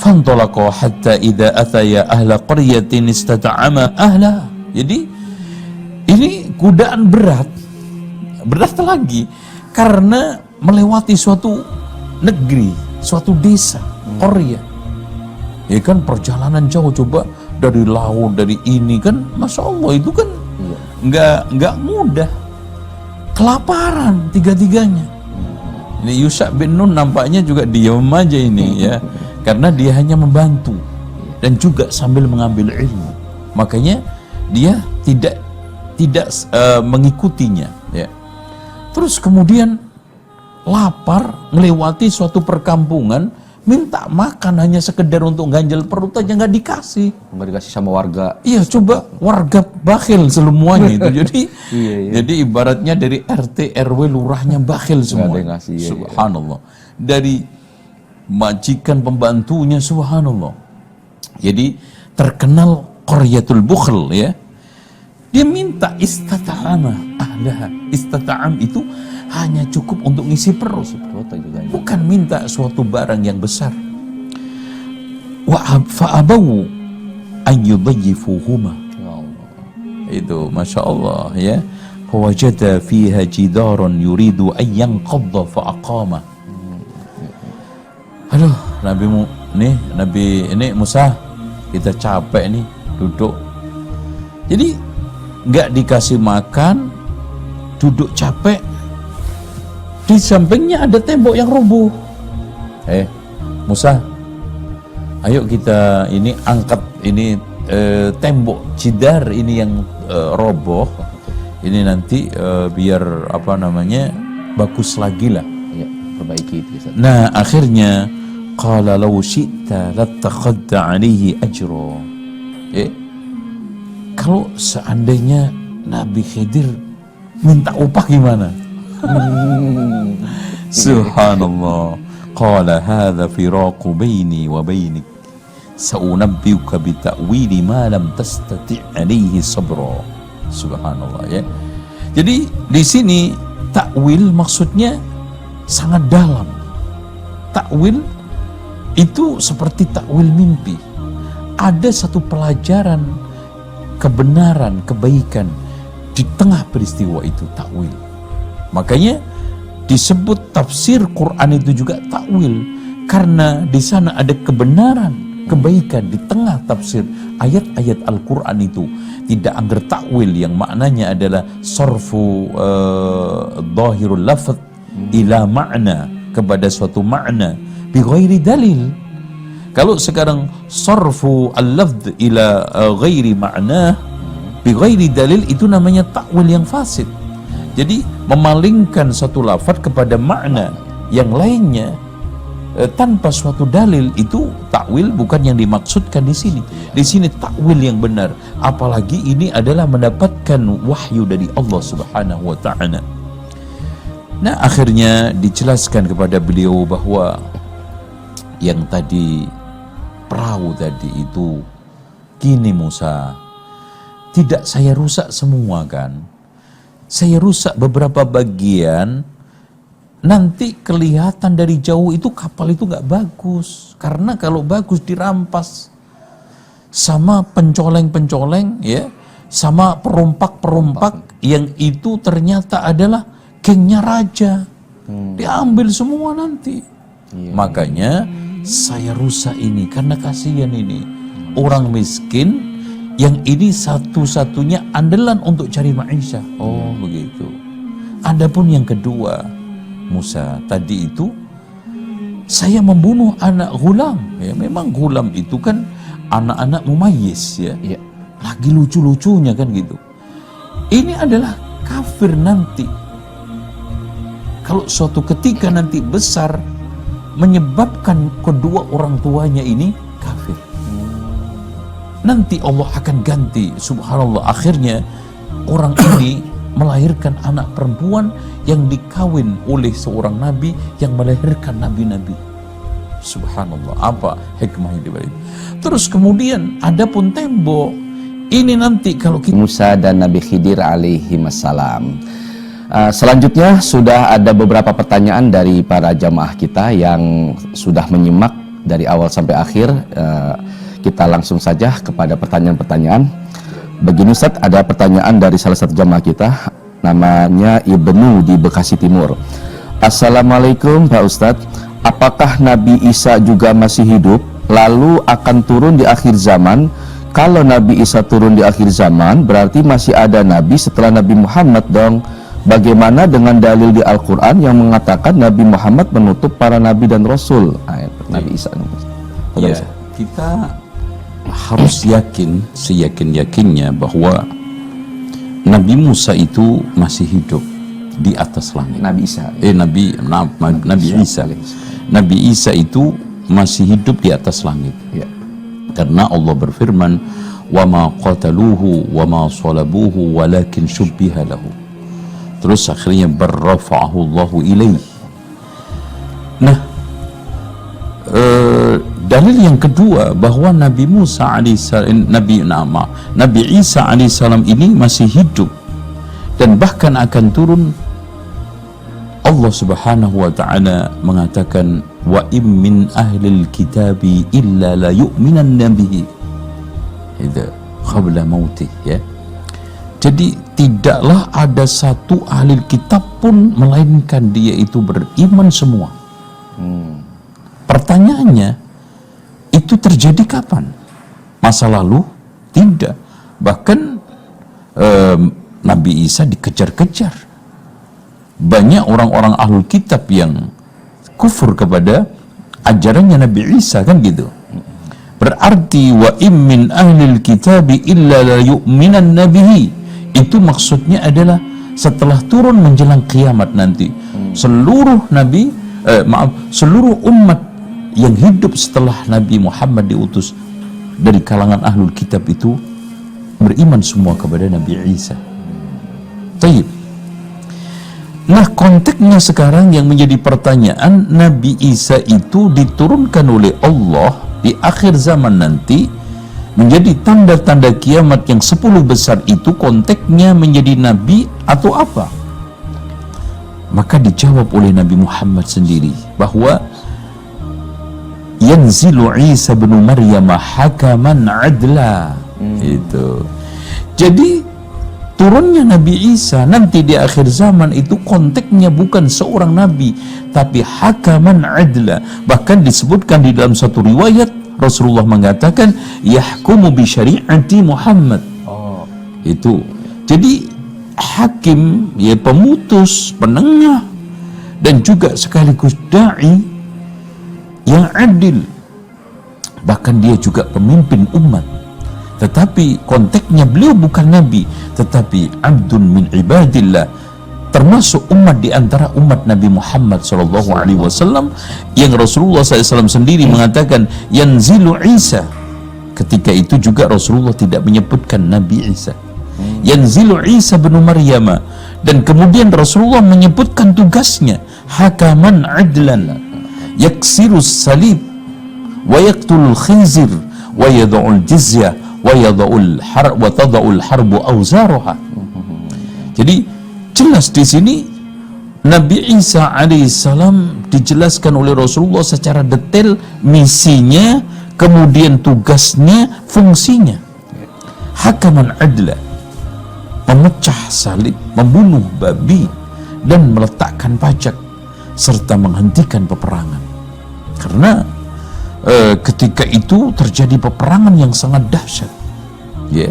Fantalaqa hatta idza ataya ahla qaryatin istata'ama ahla. Jadi Ini godaan berat lagi karena melewati suatu negeri, suatu desa, Korea. Ya kan perjalanan jauh, coba dari laut, dari ini kan, Masya Allah itu kan nggak mudah. Kelaparan tiga-tiganya. Ini Yusha bin Nun nampaknya juga diam aja ini ya, karena dia hanya membantu dan juga sambil mengambil ilmu. Makanya dia tidak mengikutinya. Ya. Terus kemudian lapar, melewati suatu perkampungan, minta makan hanya sekedar untuk ganjal perut aja nggak dikasih. Nggak dikasih sama warga. Iya, coba warga bakhil semuanya itu. Jadi ibaratnya dari RT RW lurahnya bakhil semua. Subhanallah. Dari majikan pembantunya, subhanallah. Jadi terkenal Qaryatul Bukhl ya. Dia minta istata'ama ahlah. Istata'am itu hanya cukup untuk ngisi perut, bukan minta suatu barang yang besar. Wa fa'abawu an yudayyifuhuma. Itu Masya Allah ya. Fawajada fiha jidaran yuridu an yanqadha fa'aqama. Aduh, Nabi ini Musa, kita capek nih duduk. Jadi nggak dikasih makan, duduk capek. Di sampingnya ada tembok yang rubuh. Musa, ayo kita ini angkat ini tembok jidar ini yang roboh. Ini nanti biar bagus lagi lah. Ya, perbaiki itu. Nah, akhirnya qala law syi'ta lattakhadta 'alaihi ajra. Kalau seandainya Nabi Khidir minta upah gimana? Subhanallah. Qala hadza firaqu baini wa bainik. Sa'unabbiuka bi ta'wili ma lam tastati' alaihi sabra. Subhanallah ya. Jadi di sini takwil maksudnya sangat dalam. Takwil itu seperti takwil mimpi. Ada satu pelajaran kebenaran, kebaikan di tengah peristiwa itu, takwil. Makanya disebut tafsir Quran itu juga takwil, karena di sana ada kebenaran, kebaikan di tengah tafsir ayat-ayat Al-Quran itu. Tidak angger takwil yang maknanya adalah sarfu dhahirul lafaz ila makna, kepada suatu makna bi ghairi dalil. Kalau sekarang sarfu al-lafz ila ghairi makna bi ghairi dalil, itu namanya takwil yang fasid. Jadi memalingkan satu lafaz kepada makna yang lainnya tanpa suatu dalil, itu takwil bukan yang dimaksudkan di sini. Di sini takwil yang benar, apalagi ini adalah mendapatkan wahyu dari Allah Subhanahu wa taala. Nah, akhirnya dijelaskan kepada beliau bahwa yang tadi perahu tadi itu, gini Musa, tidak saya rusak semua kan. Saya rusak beberapa bagian, nanti kelihatan dari jauh itu kapal itu gak bagus. Karena kalau bagus dirampas sama pencoleng-pencoleng ya, sama perompak-perompak yang itu ternyata adalah gengnya raja. Diambil semua nanti. Makanya saya rusak ini karena kasihan ini orang miskin yang ini satu-satunya andalan untuk cari maisha. Oh begitu. Adapun yang kedua, Musa tadi itu saya membunuh anak gulam. Ya, memang gulam itu kan anak-anak mumayyiz ya. Lagi lucu-lucunya kan gitu. Ini adalah kafir nanti. Kalau suatu ketika nanti besar menyebabkan kedua orang tuanya ini kafir. Nanti Allah akan ganti, subhanallah. Akhirnya orang ini melahirkan anak perempuan yang dikawin oleh seorang nabi yang melahirkan nabi-nabi. Subhanallah, apa hikmah yang dibalik. Terus kemudian adapun tembok ini nanti kalau kita Musa dan Nabi Khidir alaihi wassalam. Selanjutnya sudah ada beberapa pertanyaan dari para jamaah kita yang sudah menyimak dari awal sampai akhir. Kita langsung saja kepada pertanyaan-pertanyaan. Begini Ustaz, ada pertanyaan dari salah satu jamaah kita, namanya Ibnu di Bekasi Timur. Assalamualaikum Pak Ustadz, apakah Nabi Isa juga masih hidup lalu akan turun di akhir zaman? Kalau Nabi Isa turun di akhir zaman berarti masih ada Nabi setelah Nabi Muhammad dong. Bagaimana dengan dalil di Al-Quran yang mengatakan Nabi Muhammad menutup para Nabi dan Rasul? Nabi Isa. Ya, kita harus yakin, seyakin-yakinnya bahwa Nabi Musa itu masih hidup di atas langit. Nabi Isa. Nabi Isa. Nabi Isa itu masih hidup di atas langit. Ya. Karena Allah berfirman, "Wa ma qataluhu wa ma salabuhu walakin syubbiha lahu." Terus akhirnya barrafa'ahu Allahu ilaih. Nah, dalil yang kedua bahwa Nabi Isa alaihissalam ini masih hidup dan bahkan akan turun. Allah Subhanahu wa taala mengatakan, wa im min ahlil kitabi illa la yu'minan nabihi idza qabla mautih, ya. Jadi tidaklah ada satu ahli kitab pun melainkan dia itu beriman semua. Pertanyaannya, itu terjadi kapan? Masa lalu? Tidak. Bahkan Nabi Isa dikejar-kejar. Banyak orang-orang ahlul kitab yang kufur kepada ajarannya Nabi Isa, kan gitu. Berarti wa im min ahlil kitabi illa la yu'minan nabihi. Itu maksudnya adalah setelah turun menjelang kiamat nanti, seluruh seluruh umat yang hidup setelah Nabi Muhammad diutus dari kalangan ahlul kitab itu beriman semua kepada Nabi Isa. Taib. Nah, konteksnya sekarang yang menjadi pertanyaan, Nabi Isa itu diturunkan oleh Allah di akhir zaman nanti menjadi tanda-tanda kiamat yang 10 besar itu, konteksnya menjadi nabi atau apa? Maka dijawab oleh Nabi Muhammad sendiri bahwa yanzilu Isa bin Maryam hakaman adla. Itu. Jadi turunnya Nabi Isa nanti di akhir zaman itu konteksnya bukan seorang nabi, tapi hakaman adla. Bahkan disebutkan di dalam satu riwayat Rasulullah mengatakan yahkumu bi syari'ati Muhammad. Itu. Jadi hakim, ya, pemutus, penengah, dan juga sekaligus dai yang adil. Bahkan dia juga pemimpin umat. Tetapi konteksnya beliau bukan nabi, tetapi abdun min ibadillah, termasuk umat di antara umat Nabi Muhammad SAW, yang Rasulullah SAW sendiri mengatakan yanzilu Isa. Ketika itu juga Rasulullah tidak menyebutkan Nabi Isa, yanzilu Isa bin Maryam, dan kemudian Rasulullah menyebutkan tugasnya hakaman adlan, yaksirus salib wa yaqtulul khinzir wa yad'ul jizyah wa tada'ul harbu awzaruha. Jadi jelas di sini Nabi Isa alaihissalam dijelaskan oleh Rasulullah secara detail misinya, kemudian tugasnya, fungsinya. Hakaman adla, memecah salib, membunuh babi, dan meletakkan pajak, serta menghentikan peperangan. Karena ketika itu terjadi peperangan yang sangat dahsyat, ya.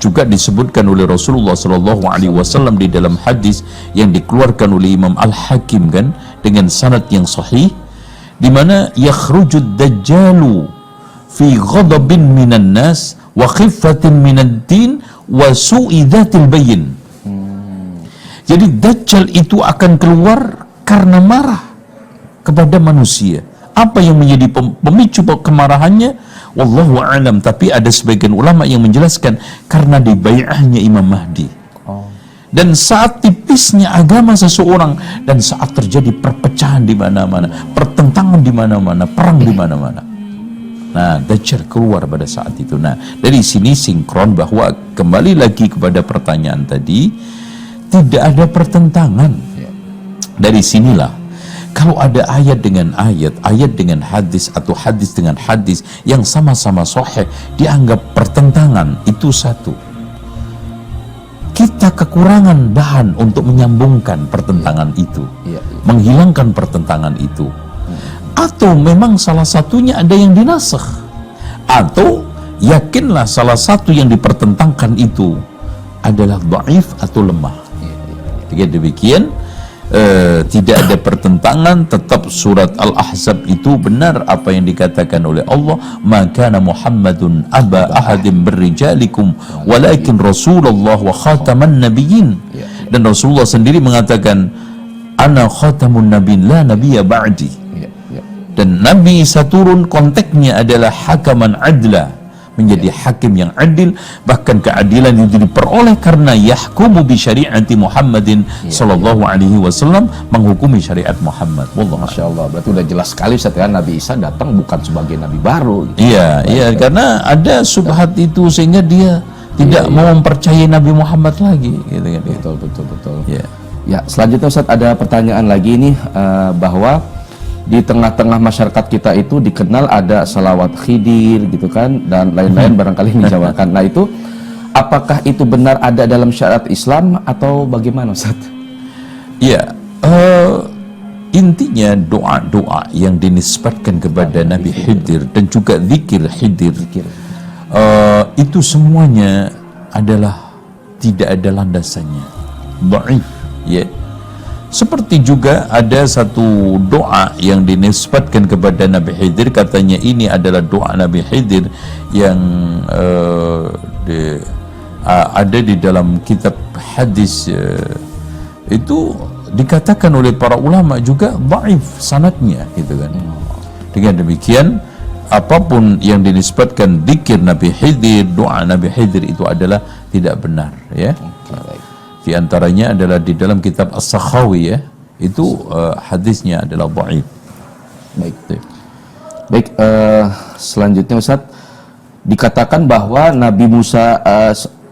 Juga disebutkan oleh Rasulullah SAW di dalam hadis yang dikeluarkan oleh Imam Al-Hakim, kan, dengan sanad yang sahih, di mana yakhrujud dajjalu fi ghadabin minan nas wa khiffatin minad din wa su'i dzatil bayin. Jadi Dajjal itu akan keluar karena marah kepada manusia. Apa yang menjadi pemicu kemarahannya? Wallahu a'lam. Tapi ada sebagian ulama yang menjelaskan karena dibai'ahnya Imam Mahdi. Dan saat tipisnya agama seseorang, dan saat terjadi perpecahan di mana-mana, pertentangan di mana-mana, perang di mana-mana. Nah, Dajjal keluar pada saat itu. Nah, dari sini sinkron bahwa kembali lagi kepada pertanyaan tadi, tidak ada pertentangan. Dari sinilah kalau ada ayat dengan ayat, ayat dengan hadis, atau hadis dengan hadis yang sama-sama sahih dianggap pertentangan, itu satu. Kita kekurangan bahan untuk menyambungkan pertentangan itu, menghilangkan pertentangan itu. Atau memang salah satunya ada yang dinasakh, atau yakinlah salah satu yang dipertentangkan itu adalah dhaif atau lemah. Dengan demikian tidak ada pertentangan, tetap surat Al-Ahzab itu benar apa yang dikatakan oleh Allah, maka Muhammadun aba ahadim berrijalikum walakin Rasulullah wa khataman nabiyyin. Dan Rasulullah sendiri mengatakan, ana khatamun nabiyyin la nabiyya ba'di. Dan Nabi Isa turun konteksnya adalah hakaman adla, menjadi hakim yang adil, bahkan keadilan itu diperoleh karena yahkumu bi syariati Muhammadin sallallahu alaihi wasallam, menghukumi syariat Muhammad. Wallahu Masya Allah, berarti udah jelas sekali Ustaz ya, Nabi Isa datang bukan sebagai nabi baru gitu. Iya, karena ada subhat itu sehingga dia tidak mau mempercayai Nabi Muhammad lagi gitu kan. Betul. Ya. Ya, selanjutnya Ustaz ada pertanyaan lagi nih, bahwa di tengah-tengah masyarakat kita itu dikenal ada salawat khidir gitu kan, dan lain-lain barangkali menjawabkan. Nah itu apakah itu benar ada dalam syariat Islam atau bagaimana Ustaz? Ya, intinya doa-doa yang dinisbatkan kepada Nabi Khidir dan juga zikir Khidir, itu semuanya adalah tidak ada landasannya, dhaif, ya. Seperti juga ada satu doa yang dinisbatkan kepada Nabi Khidir, katanya ini adalah doa Nabi Khidir yang ada di dalam kitab hadis, itu dikatakan oleh para ulama juga dhaif sanadnya gitu kan. Dengan demikian apapun yang dinisbatkan zikir Nabi Khidir, doa Nabi Khidir itu adalah tidak benar, ya. Di antaranya adalah di dalam kitab As-Sakhawi, ya, itu hadisnya adalah dhaif. Baik, selanjutnya Ustaz, dikatakan bahwa Nabi Musa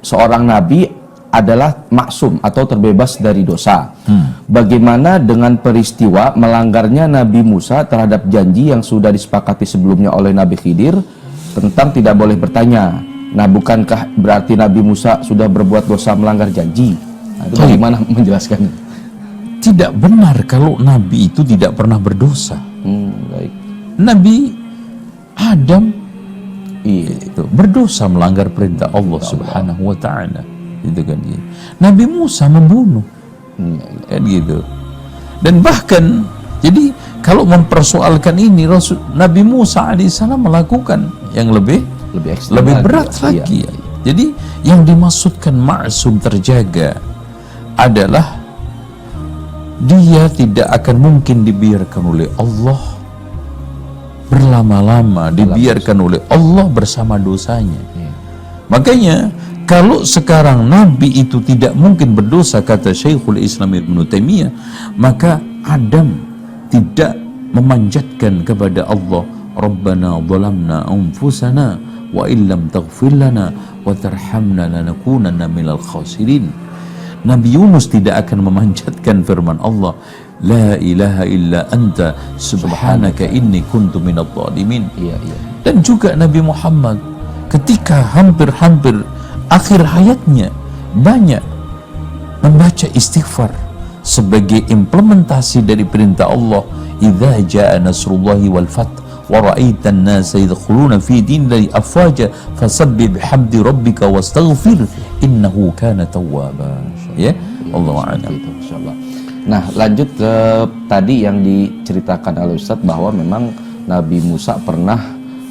seorang nabi adalah maksum atau terbebas dari dosa. Bagaimana dengan peristiwa melanggarnya Nabi Musa terhadap janji yang sudah disepakati sebelumnya oleh Nabi Khidir tentang tidak boleh bertanya? Nah, bukankah berarti Nabi Musa sudah berbuat dosa melanggar janji? Nah, itu bagaimana menjelaskannya? Tidak benar kalau Nabi itu tidak pernah berdosa. Baik. Nabi Adam itu berdosa melanggar perintah Allah Subhanahu wa taala. Itu kan. Nabi Musa membunuh. Kan gitu. Dan bahkan jadi kalau mempersoalkan ini, Nabi Musa alaihissalam melakukan yang lebih berat lagi. Jadi yang dimaksudkan maksum terjaga adalah dia tidak akan mungkin dibiarkan oleh Allah berlama-lama, dibiarkan oleh Allah bersama dosanya. Makanya kalau sekarang Nabi itu tidak mungkin berdosa, kata Syekhul Islam Ibn Taimiyah, maka Adam tidak memanjatkan kepada Allah, Rabbana zalamna anfusana wa illam taghfir lana wa tarhamna lanakunanna minal khasirin. Nabi Yunus tidak akan memanjatkan firman Allah, la ilaha illa anta subhanaka inni kuntu minadh dhalimin. Dan juga Nabi Muhammad ketika hampir-hampir akhir hayatnya banyak membaca istighfar sebagai implementasi dari perintah Allah, idza jaa nasrullahi wal fath wa ra'aitan nasa yadkhuluna fi dinillahi afwaja fasabbih bihamdi rabbika wastaghfir innahu kana tawwaba. Ya, Allahu a'lam. Nah, lanjut ke tadi yang diceritakan oleh Ustaz bahwa memang Nabi Musa pernah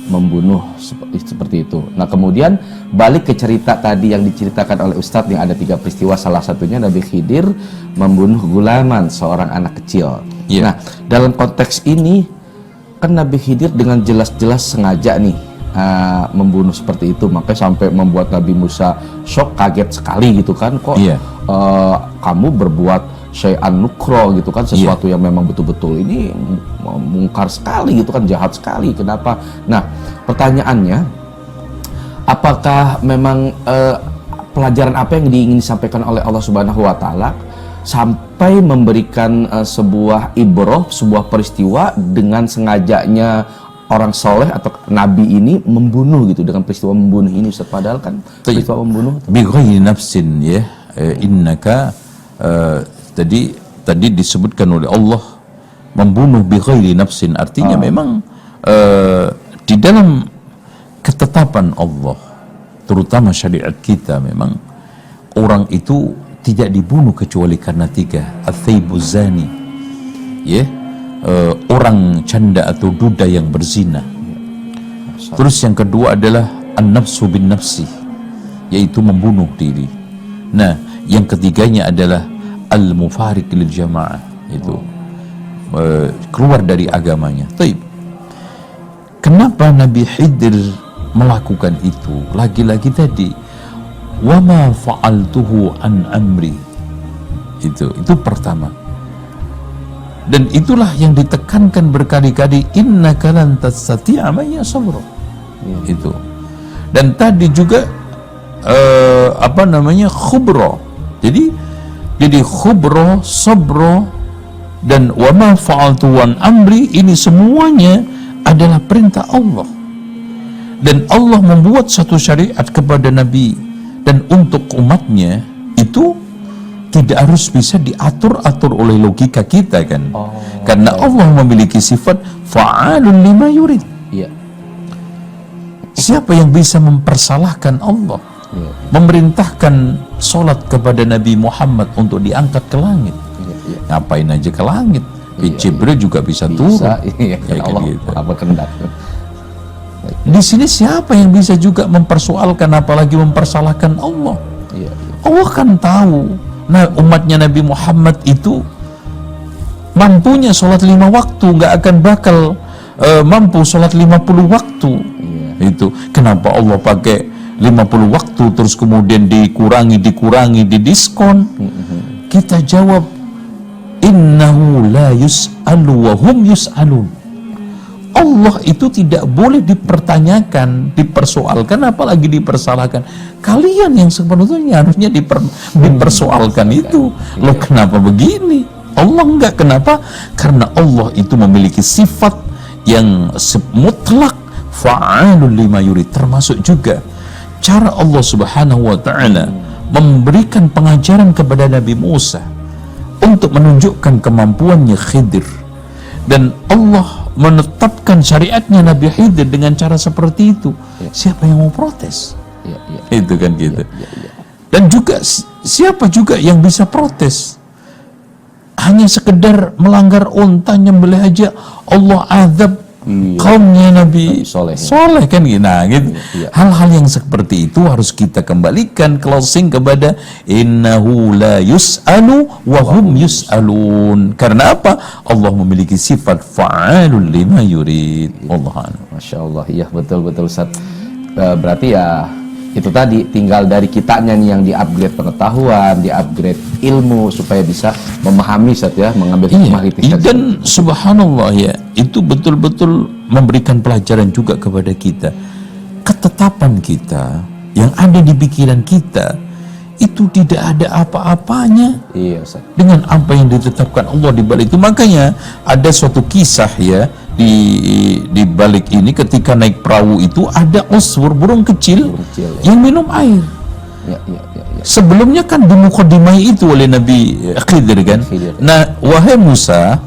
membunuh seperti itu. Nah, kemudian balik ke cerita tadi yang diceritakan oleh Ustadz yang ada 3 peristiwa, salah satunya Nabi Khidir membunuh gulaman, seorang anak kecil. Nah, dalam konteks ini kan Nabi Khidir dengan jelas-jelas sengaja nih membunuh seperti itu, makanya sampai membuat Nabi Musa shock, kaget sekali gitu kan, kok kamu berbuat syai'an nukro gitu kan, sesuatu yang memang betul-betul ini mungkar sekali gitu kan, jahat sekali, kenapa? Nah, pertanyaannya, apakah memang pelajaran apa yang ingin disampaikan oleh Allah Subhanahu wa taala sampai memberikan sebuah ibroh, sebuah peristiwa dengan sengajanya orang soleh atau nabi ini membunuh gitu, dengan peristiwa membunuh ini Ustaz. Padahal kan peristiwa membunuh bi ghairi nafsin, ya, innaka, tadi disebutkan oleh Allah membunuh bi ghairi nafsin, artinya memang di dalam ketetapan Allah, terutama syariat kita, memang orang itu tidak dibunuh kecuali karena 3: ats-tsayyibuz zani, ya, orang canda atau duda yang berzina. Terus yang kedua adalah an-nafsu bin nafsi, yaitu membunuh diri. Nah, yang ketiganya adalah al-mufariq lil jamaah, itu keluar dari agamanya. Taib. Kenapa Nabi Khidir melakukan itu? Lagi-lagi tadi, wa ma fa'altuhu an amri. Itu pertama. Dan itulah yang ditekankan berkali-kali, innaka lan tastati'a ma'iya sabra. Itu. Dan tadi juga khubra. Jadi khubra, sabra, dan wa ma fa'altu an amri, ini semuanya adalah perintah Allah. Dan Allah membuat satu syariat kepada Nabi dan untuk umatnya itu tidak harus bisa diatur-atur oleh logika kita kan. Karena Allah memiliki sifat fa'alun lima yurid. Iya. Siapa yang bisa mempersalahkan Allah? Memerintahkan sholat kepada Nabi Muhammad untuk diangkat ke langit. Ngapain aja ke langit? Jibril juga bisa turun. Iya, Ya, Allah gitu. apa kehendak. Di sini siapa yang bisa juga mempersoalkan, apalagi mempersalahkan Allah? Iya. Allah kan tahu. Nah, umatnya Nabi Muhammad itu mampunya sholat 5 waktu, nggak akan bakal mampu sholat 50 waktu. Itu kenapa Allah pakai 50 waktu terus kemudian dikurangi, didiskon. Kita jawab, innahu la yus'alu wa hum yus'alun. Allah itu tidak boleh dipertanyakan, dipersoalkan, apalagi dipersalahkan. Kalian yang sebenarnya harusnya dipersoalkan itu. Loh, kenapa begini? Allah enggak. Kenapa? Karena Allah itu memiliki sifat yang mutlak, fa'alun lima yurid. Termasuk juga cara Allah Subhanahu wa ta'ala memberikan pengajaran kepada Nabi Musa untuk menunjukkan kemampuannya Khidir. Dan Allah menetapkan syariatnya Nabi Khidir dengan cara seperti itu. Siapa yang mau protes? Itu kan gitu. Dan juga siapa juga yang bisa protes? Hanya sekedar melanggar unta nyembelih aja Allah azab kaumnya Nabi Soleh kan gitu. Nah, gitu. Hal-hal yang seperti itu harus kita kembalikan closing kepada innahu la yus'alu wa hum yus'alun. Karena apa? Allah memiliki sifat fa'alul lima yurid. Masya Allah, iya betul Ustaz. Berarti ya itu tadi tinggal dari kitanya nih yang di-upgrade pengetahuan, di-upgrade ilmu supaya bisa memahami Ustaz ya, mengambil hikmah Iya, dan subhanallah ya, itu betul-betul memberikan pelajaran juga kepada kita. Ketetapan kita yang ada di pikiran kita itu tidak ada apa-apanya dengan apa yang ditetapkan Allah di balik itu. Makanya ada suatu kisah ya di balik ini, ketika naik perahu itu ada usfur, burung kecil yang minum air. Sebelumnya kan dimukadimai itu oleh Nabi Khidir kan. Nah, wahai Musa,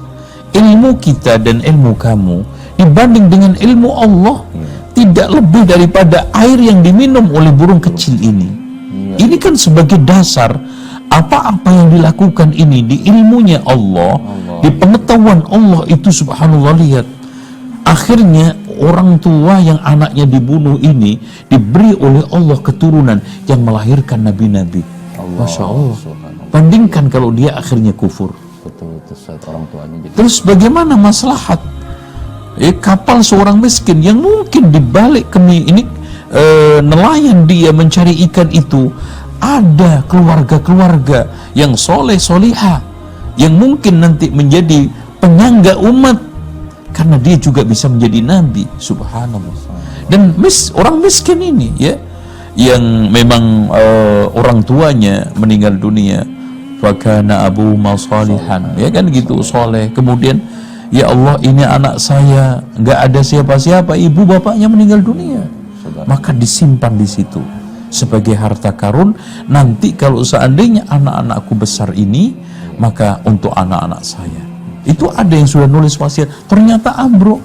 ilmu kita dan ilmu kamu dibanding dengan ilmu Allah tidak lebih daripada air yang diminum oleh burung kecil ini. Ini kan sebagai dasar apa-apa yang dilakukan ini di ilmunya Allah, di pengetahuan Allah itu subhanallah. Lihat, akhirnya orang tua yang anaknya dibunuh ini diberi oleh Allah keturunan yang melahirkan nabi-nabi. Masya Allah. Bandingkan kalau dia akhirnya kufur. Betul orang tuanya. Terus bagaimana maslahat kapal seorang miskin yang mungkin dibalik ini nelayan dia mencari ikan itu ada keluarga-keluarga yang soleh solihah yang mungkin nanti menjadi penyangga umat karena dia juga bisa menjadi nabi. Subhanallah. Dan orang miskin ini ya, yang memang orang tuanya meninggal dunia, fakana abuhuma salihan, ya kan gitu, soleh. Kemudian ya Allah, ini anak saya nggak ada siapa-siapa, ibu bapaknya meninggal dunia, maka disimpan di situ sebagai harta karun. Nanti kalau seandainya anak-anakku besar ini, maka untuk anak-anak saya. Itu ada yang sudah nulis wasiat, ternyata ambruk,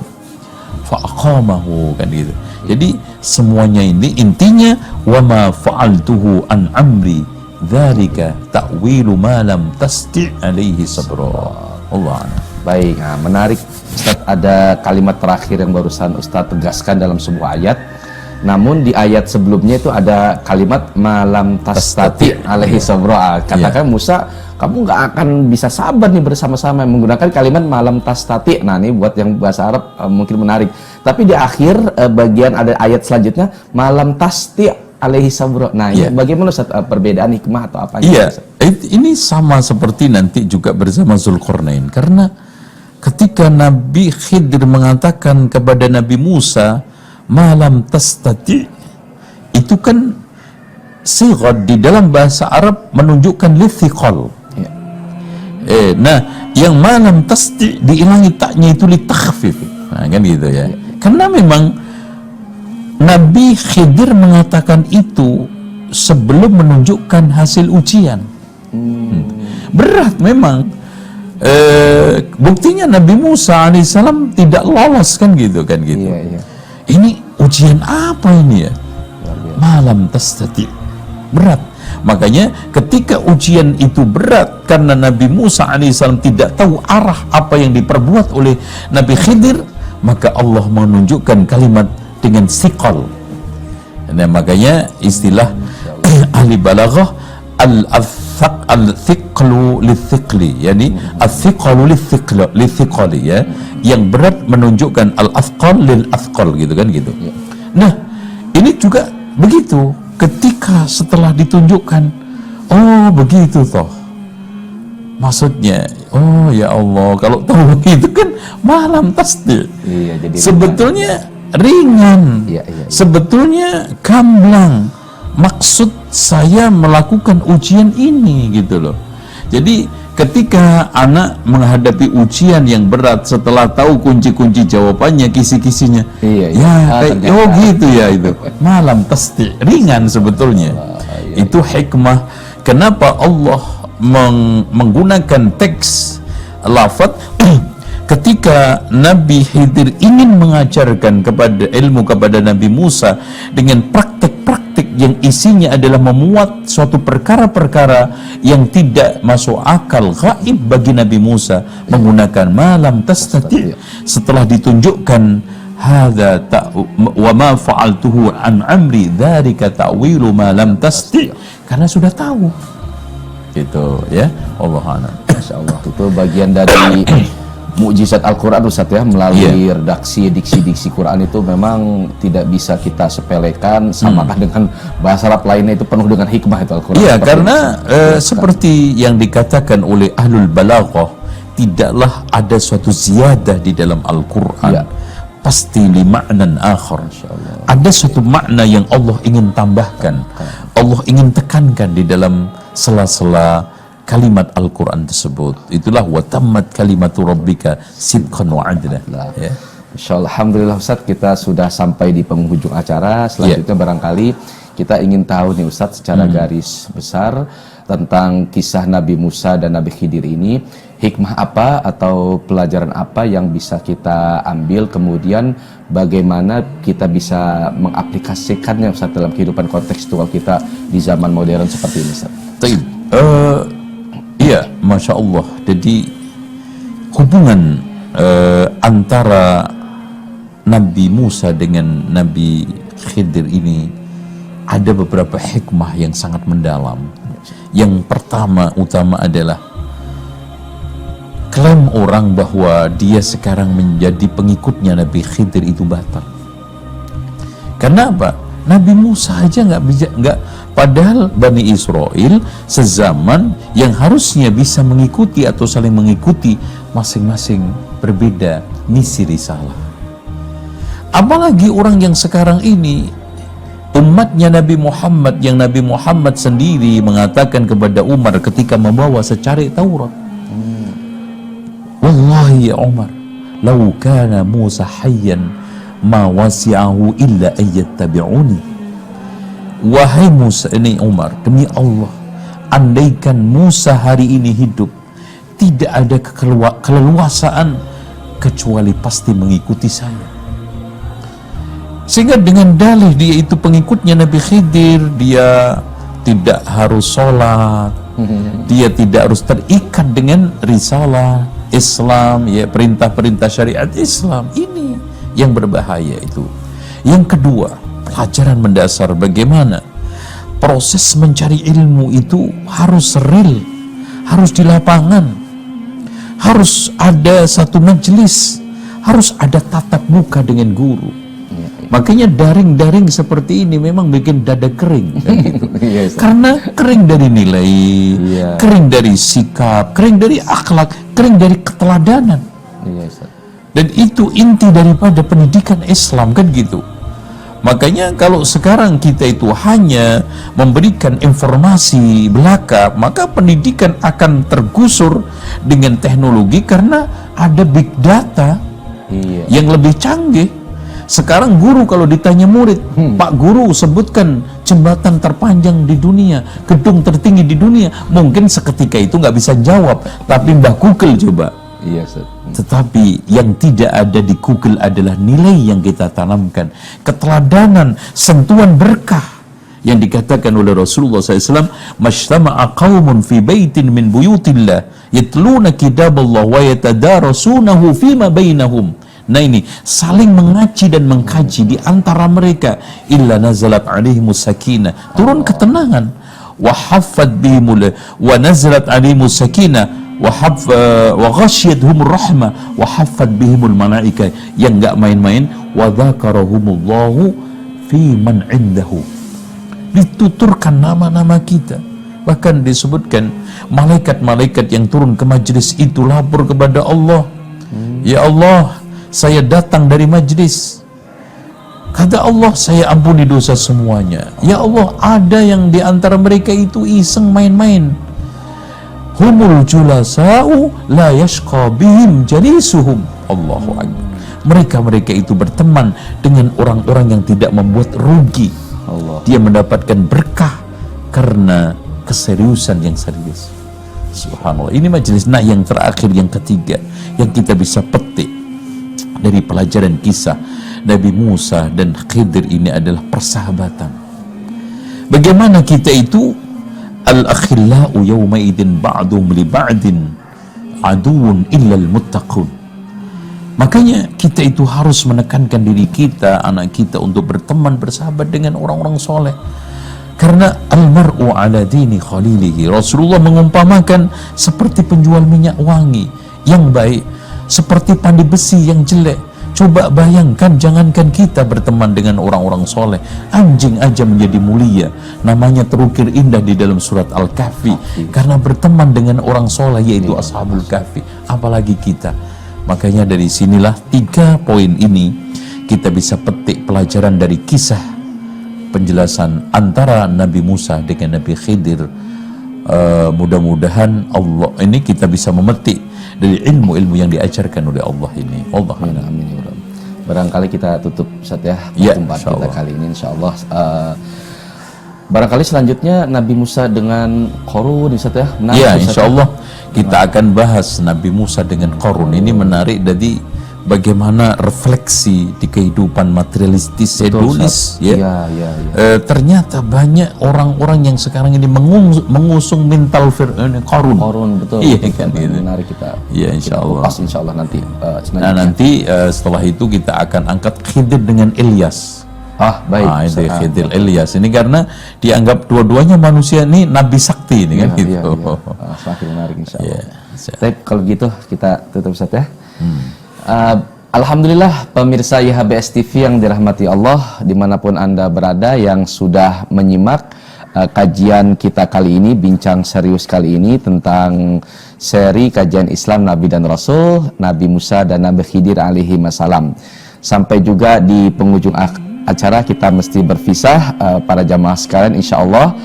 fa'aqamahu, kan gitu. Jadi semuanya ini intinya wa ma fa'altuhu an amri dzalika ta'wilu ma lam tasti' alaihi sabra. Allah. Baik, nah, menarik Ustaz, ada kalimat terakhir yang barusan Ustaz tegaskan dalam sebuah ayat. Namun di ayat sebelumnya itu ada kalimat malam tastati alaihi sabra. Katakan Musa, kamu nggak akan bisa sabar nih bersama-sama, menggunakan kalimat malam tastati. Nah, ini buat yang bahasa Arab mungkin menarik. Tapi di akhir bagian ada ayat selanjutnya malam tasti alaihi sabra. Nah, ini bagaimana Ustaz, perbedaan hikmah atau apa? Iya, ini sama seperti nanti juga bersama Zulkarnain. Karena ketika Nabi Khidir mengatakan kepada Nabi Musa malam tastati, itu kan sighah di dalam bahasa Arab menunjukkan lithiqal. Nah, yang malam tasti diilangi taknya itu litakhfif. Nah, kan gitu ya. Karena memang Nabi Khidir mengatakan itu sebelum menunjukkan hasil ujian. Berat memang. Buktinya Nabi Musa alaihissalam tidak lolos, kan gitu, kan gitu. Ini ujian apa ini ya? Malam tastati, berat. Makanya ketika ujian itu berat karena Nabi Musa alaihissalam tidak tahu arah apa yang diperbuat oleh Nabi Khidir, maka Allah menunjukkan kalimat dengan siqal. Nah, makanya istilah ahli balaghah al-thiqlu lithiqli, yani al-thiqalu lithiqali, ya, yang berat menunjukkan al-athqal lil-athqal, gitu kan gitu. Nah, ini juga begitu, ketika setelah ditunjukkan, oh begitu toh maksudnya, oh ya Allah, kalau tahu begitu kan malam tasdi. Jadi sebetulnya ringan, sebetulnya gamblang. Maksud saya melakukan ujian ini, gitu loh. Jadi ketika anak menghadapi ujian yang berat setelah tahu kunci-kunci jawabannya, kisi-kisinya, oh gitu ya, itu malam pasti ringan sebetulnya. Itu hikmah kenapa Allah menggunakan teks lafaz ketika Nabi Khidir ingin mengajarkan ilmu kepada Nabi Musa dengan praktek-praktek yang isinya adalah memuat suatu perkara-perkara yang tidak masuk akal, gaib bagi Nabi Musa, menggunakan malam tastati. Setelah ditunjukkan hadza wa ma fa'altuhu an amri dzalika ta'wilu ma lam tasti, karena sudah tahu. Gitu ya. Allah a'lam. Masyaallah, itu bagian dari mukjizat Al-Quran, Ustaz, ya, melalui redaksi diksi-diksi Quran itu memang tidak bisa kita sepelekan, samakan dengan bahasa Arab lainnya, itu penuh dengan hikmah itu Al-Quran. Iya, karena seperti yang dikatakan oleh ahlul balaghah, tidaklah ada suatu ziyadah di dalam Al-Quran, pasti li ma'nan akhar. Ada suatu makna yang Allah ingin tambahkan, Allah ingin tekankan di dalam sela-sela kalimat Al-Quran tersebut. Itulah wa tammat kalimatu rabbika sidqan wa adla. Ya. Insyaallah, alhamdulillah Ustaz, kita sudah sampai di penghujung acara. Selanjutnya barangkali kita ingin tahu nih Ustaz, secara garis besar tentang kisah Nabi Musa dan Nabi Khidir ini, hikmah apa atau pelajaran apa yang bisa kita ambil, kemudian bagaimana kita bisa mengaplikasikannya Ustaz dalam kehidupan kontekstual kita di zaman modern seperti ini, Ustaz. Iya, Masya Allah. Jadi hubungan antara Nabi Musa dengan Nabi Khidir ini ada beberapa hikmah yang sangat mendalam. Yang pertama utama adalah klaim orang bahwa dia sekarang menjadi pengikutnya Nabi Khidir itu batal. Karena apa? Nabi Musa aja nggak, padahal Bani Israel sezaman yang harusnya bisa mengikuti atau saling mengikuti, masing-masing berbeda misi risalah. Apalagi orang yang sekarang ini umatnya Nabi Muhammad, yang Nabi Muhammad sendiri mengatakan kepada Umar ketika membawa secari Taurat, wallahi ya Umar, lau kana Musa hayyan ma wasi'ahu illa ayyattabi'uni. Wahai Musa, ini Umar, demi Allah, andaikan Musa hari ini hidup, tidak ada keleluasaan kecuali pasti mengikuti saya. Sehingga dengan dalih dia itu pengikutnya Nabi Khidir, dia tidak harus sholat, dia tidak harus terikat dengan risalah Islam, ya, perintah-perintah syariat Islam. Ini yang berbahaya itu. Yang kedua, pelajaran mendasar bagaimana proses mencari ilmu itu harus real, harus di lapangan, harus ada satu majelis, harus ada tatap muka dengan guru. Makanya daring-daring seperti ini memang bikin dada kering kan gitu. Karena kering dari nilai, kering dari sikap, kering dari akhlak, kering dari keteladanan. Dan itu inti daripada pendidikan Islam kan gitu. Makanya kalau sekarang kita itu hanya memberikan informasi belaka, maka pendidikan akan tergusur dengan teknologi karena ada big data yang lebih canggih. Sekarang guru kalau ditanya murid, Pak Guru sebutkan jembatan terpanjang di dunia, gedung tertinggi di dunia, mungkin seketika itu nggak bisa jawab, tapi Mbah Google coba. Iya, Ustaz. Tetapi yang tidak ada di Google adalah nilai yang kita tanamkan, keteladanan, sentuhan berkah yang dikatakan oleh Rasulullah SAW, "Mashtama'a qaumun fi baitin min buyutillah yatluna kitaballah wa yatadarasunahu fima bainahum." Nah ini, saling mengaji dan mengkaji di antara mereka, illa nazalat alaihimus sakinah, turun ketenangan, wa haffat bihimul wa nazalat alaihimus sakinah wa ghasyiyatuhumur rahmah wa haffat bihimul malaika, yang enggak main-main, wa dzakarahumullahu fi man indahu, dituturkan nama-nama kita. Bahkan disebutkan malaikat-malaikat yang turun ke majlis itu lapor kepada Allah, ya Allah, saya datang dari majlis. Kata Allah, saya ampuni dosa semuanya. Ya Allah, ada yang di antara mereka itu iseng main-main. Humul julasa'u la yashqa bihim jalisuhum. Allahu Akbar. Mereka-mereka itu berteman dengan orang-orang yang tidak membuat rugi. Dia mendapatkan berkah karena keseriusan yang serius. Subhanallah. Ini majelis. Nah, yang terakhir, yang ketiga, yang kita bisa petik dari pelajaran kisah Nabi Musa dan Khidir ini adalah persahabatan. Bagaimana kita itu al-akhillau yawma idin ba'dhum li ba'din aduun illal muttaqun. Makanya kita itu harus menekankan diri kita, anak kita, untuk berteman, bersahabat dengan orang-orang soleh. Karena almar'u ala dini khalilihi. Rasulullah mengumpamakan seperti penjual minyak wangi yang baik, seperti pandai besi yang jelek. Coba bayangkan, jangankan kita berteman dengan orang-orang soleh, anjing aja menjadi mulia, namanya terukir indah di dalam surat Al-Kahfi karena berteman dengan orang soleh, yaitu Ashabul Kahfi, apalagi kita. Makanya dari sinilah 3 poin ini kita bisa petik pelajaran dari kisah penjelasan antara Nabi Musa dengan Nabi Khidir. Mudah-mudahan Allah ini kita bisa memetik dari ilmu-ilmu yang diajarkan oleh Allah ini. Allah amin. Barangkali kita tutup Ustaz ya tempat kita kali ini, insyaallah. Barangkali selanjutnya Nabi Musa dengan Qarun, Ustaz ya. Ya, insyaallah kita akan bahas Nabi Musa dengan Qarun. Ini menarik dari bagaimana refleksi di kehidupan materialistis hedonis, ya. Ternyata banyak orang-orang yang sekarang ini mengusung mental Qarun, betul. Iya kan, menarik kita. Iya, insyaallah. Insyaallah nanti. Nah, nanti setelah itu kita akan angkat Khidir dengan Ilyas. Baik. Itu Khidir Ilyas ini karena dianggap dua-duanya manusia ini nabi sakti ini kan gitu. Semakin menarik insyaallah. Baik, kalau gitu kita tutup Ustaz ya. Alhamdulillah pemirsa YHBS TV yang dirahmati Allah, dimanapun Anda berada, yang sudah menyimak kajian kita kali ini, bincang serius kali ini tentang seri kajian Islam Nabi dan Rasul, Nabi Musa dan Nabi Khidir alaihi wassalam. Sampai juga di penghujung acara kita mesti berpisah. Para jamaah sekalian, insya Allah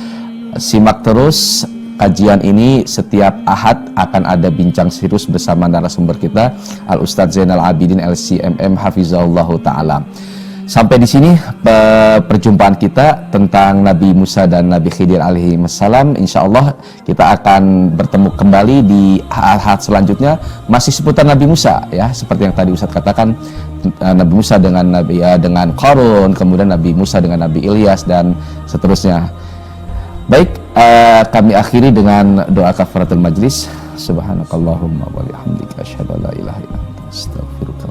simak terus kajian ini. Setiap Ahad akan ada bincang serius bersama narasumber kita, Al Ustadz Zainal Abidin LCMM Hafizahullahu Ta'ala. Sampai di sini perjumpaan kita tentang Nabi Musa dan Nabi Khidir alaihi wassalam. Insya Allah kita akan bertemu kembali di Ahad selanjutnya, masih seputar Nabi Musa ya, seperti yang tadi Ustadz katakan, Nabi Musa dengan Qarun, kemudian Nabi Musa dengan Nabi Ilyas dan seterusnya. Baik, kami akhiri dengan doa kafaratul majlis. Subhanakallahumma wa bihamdika asyhadu an la ilaha illa anta astaghfiruka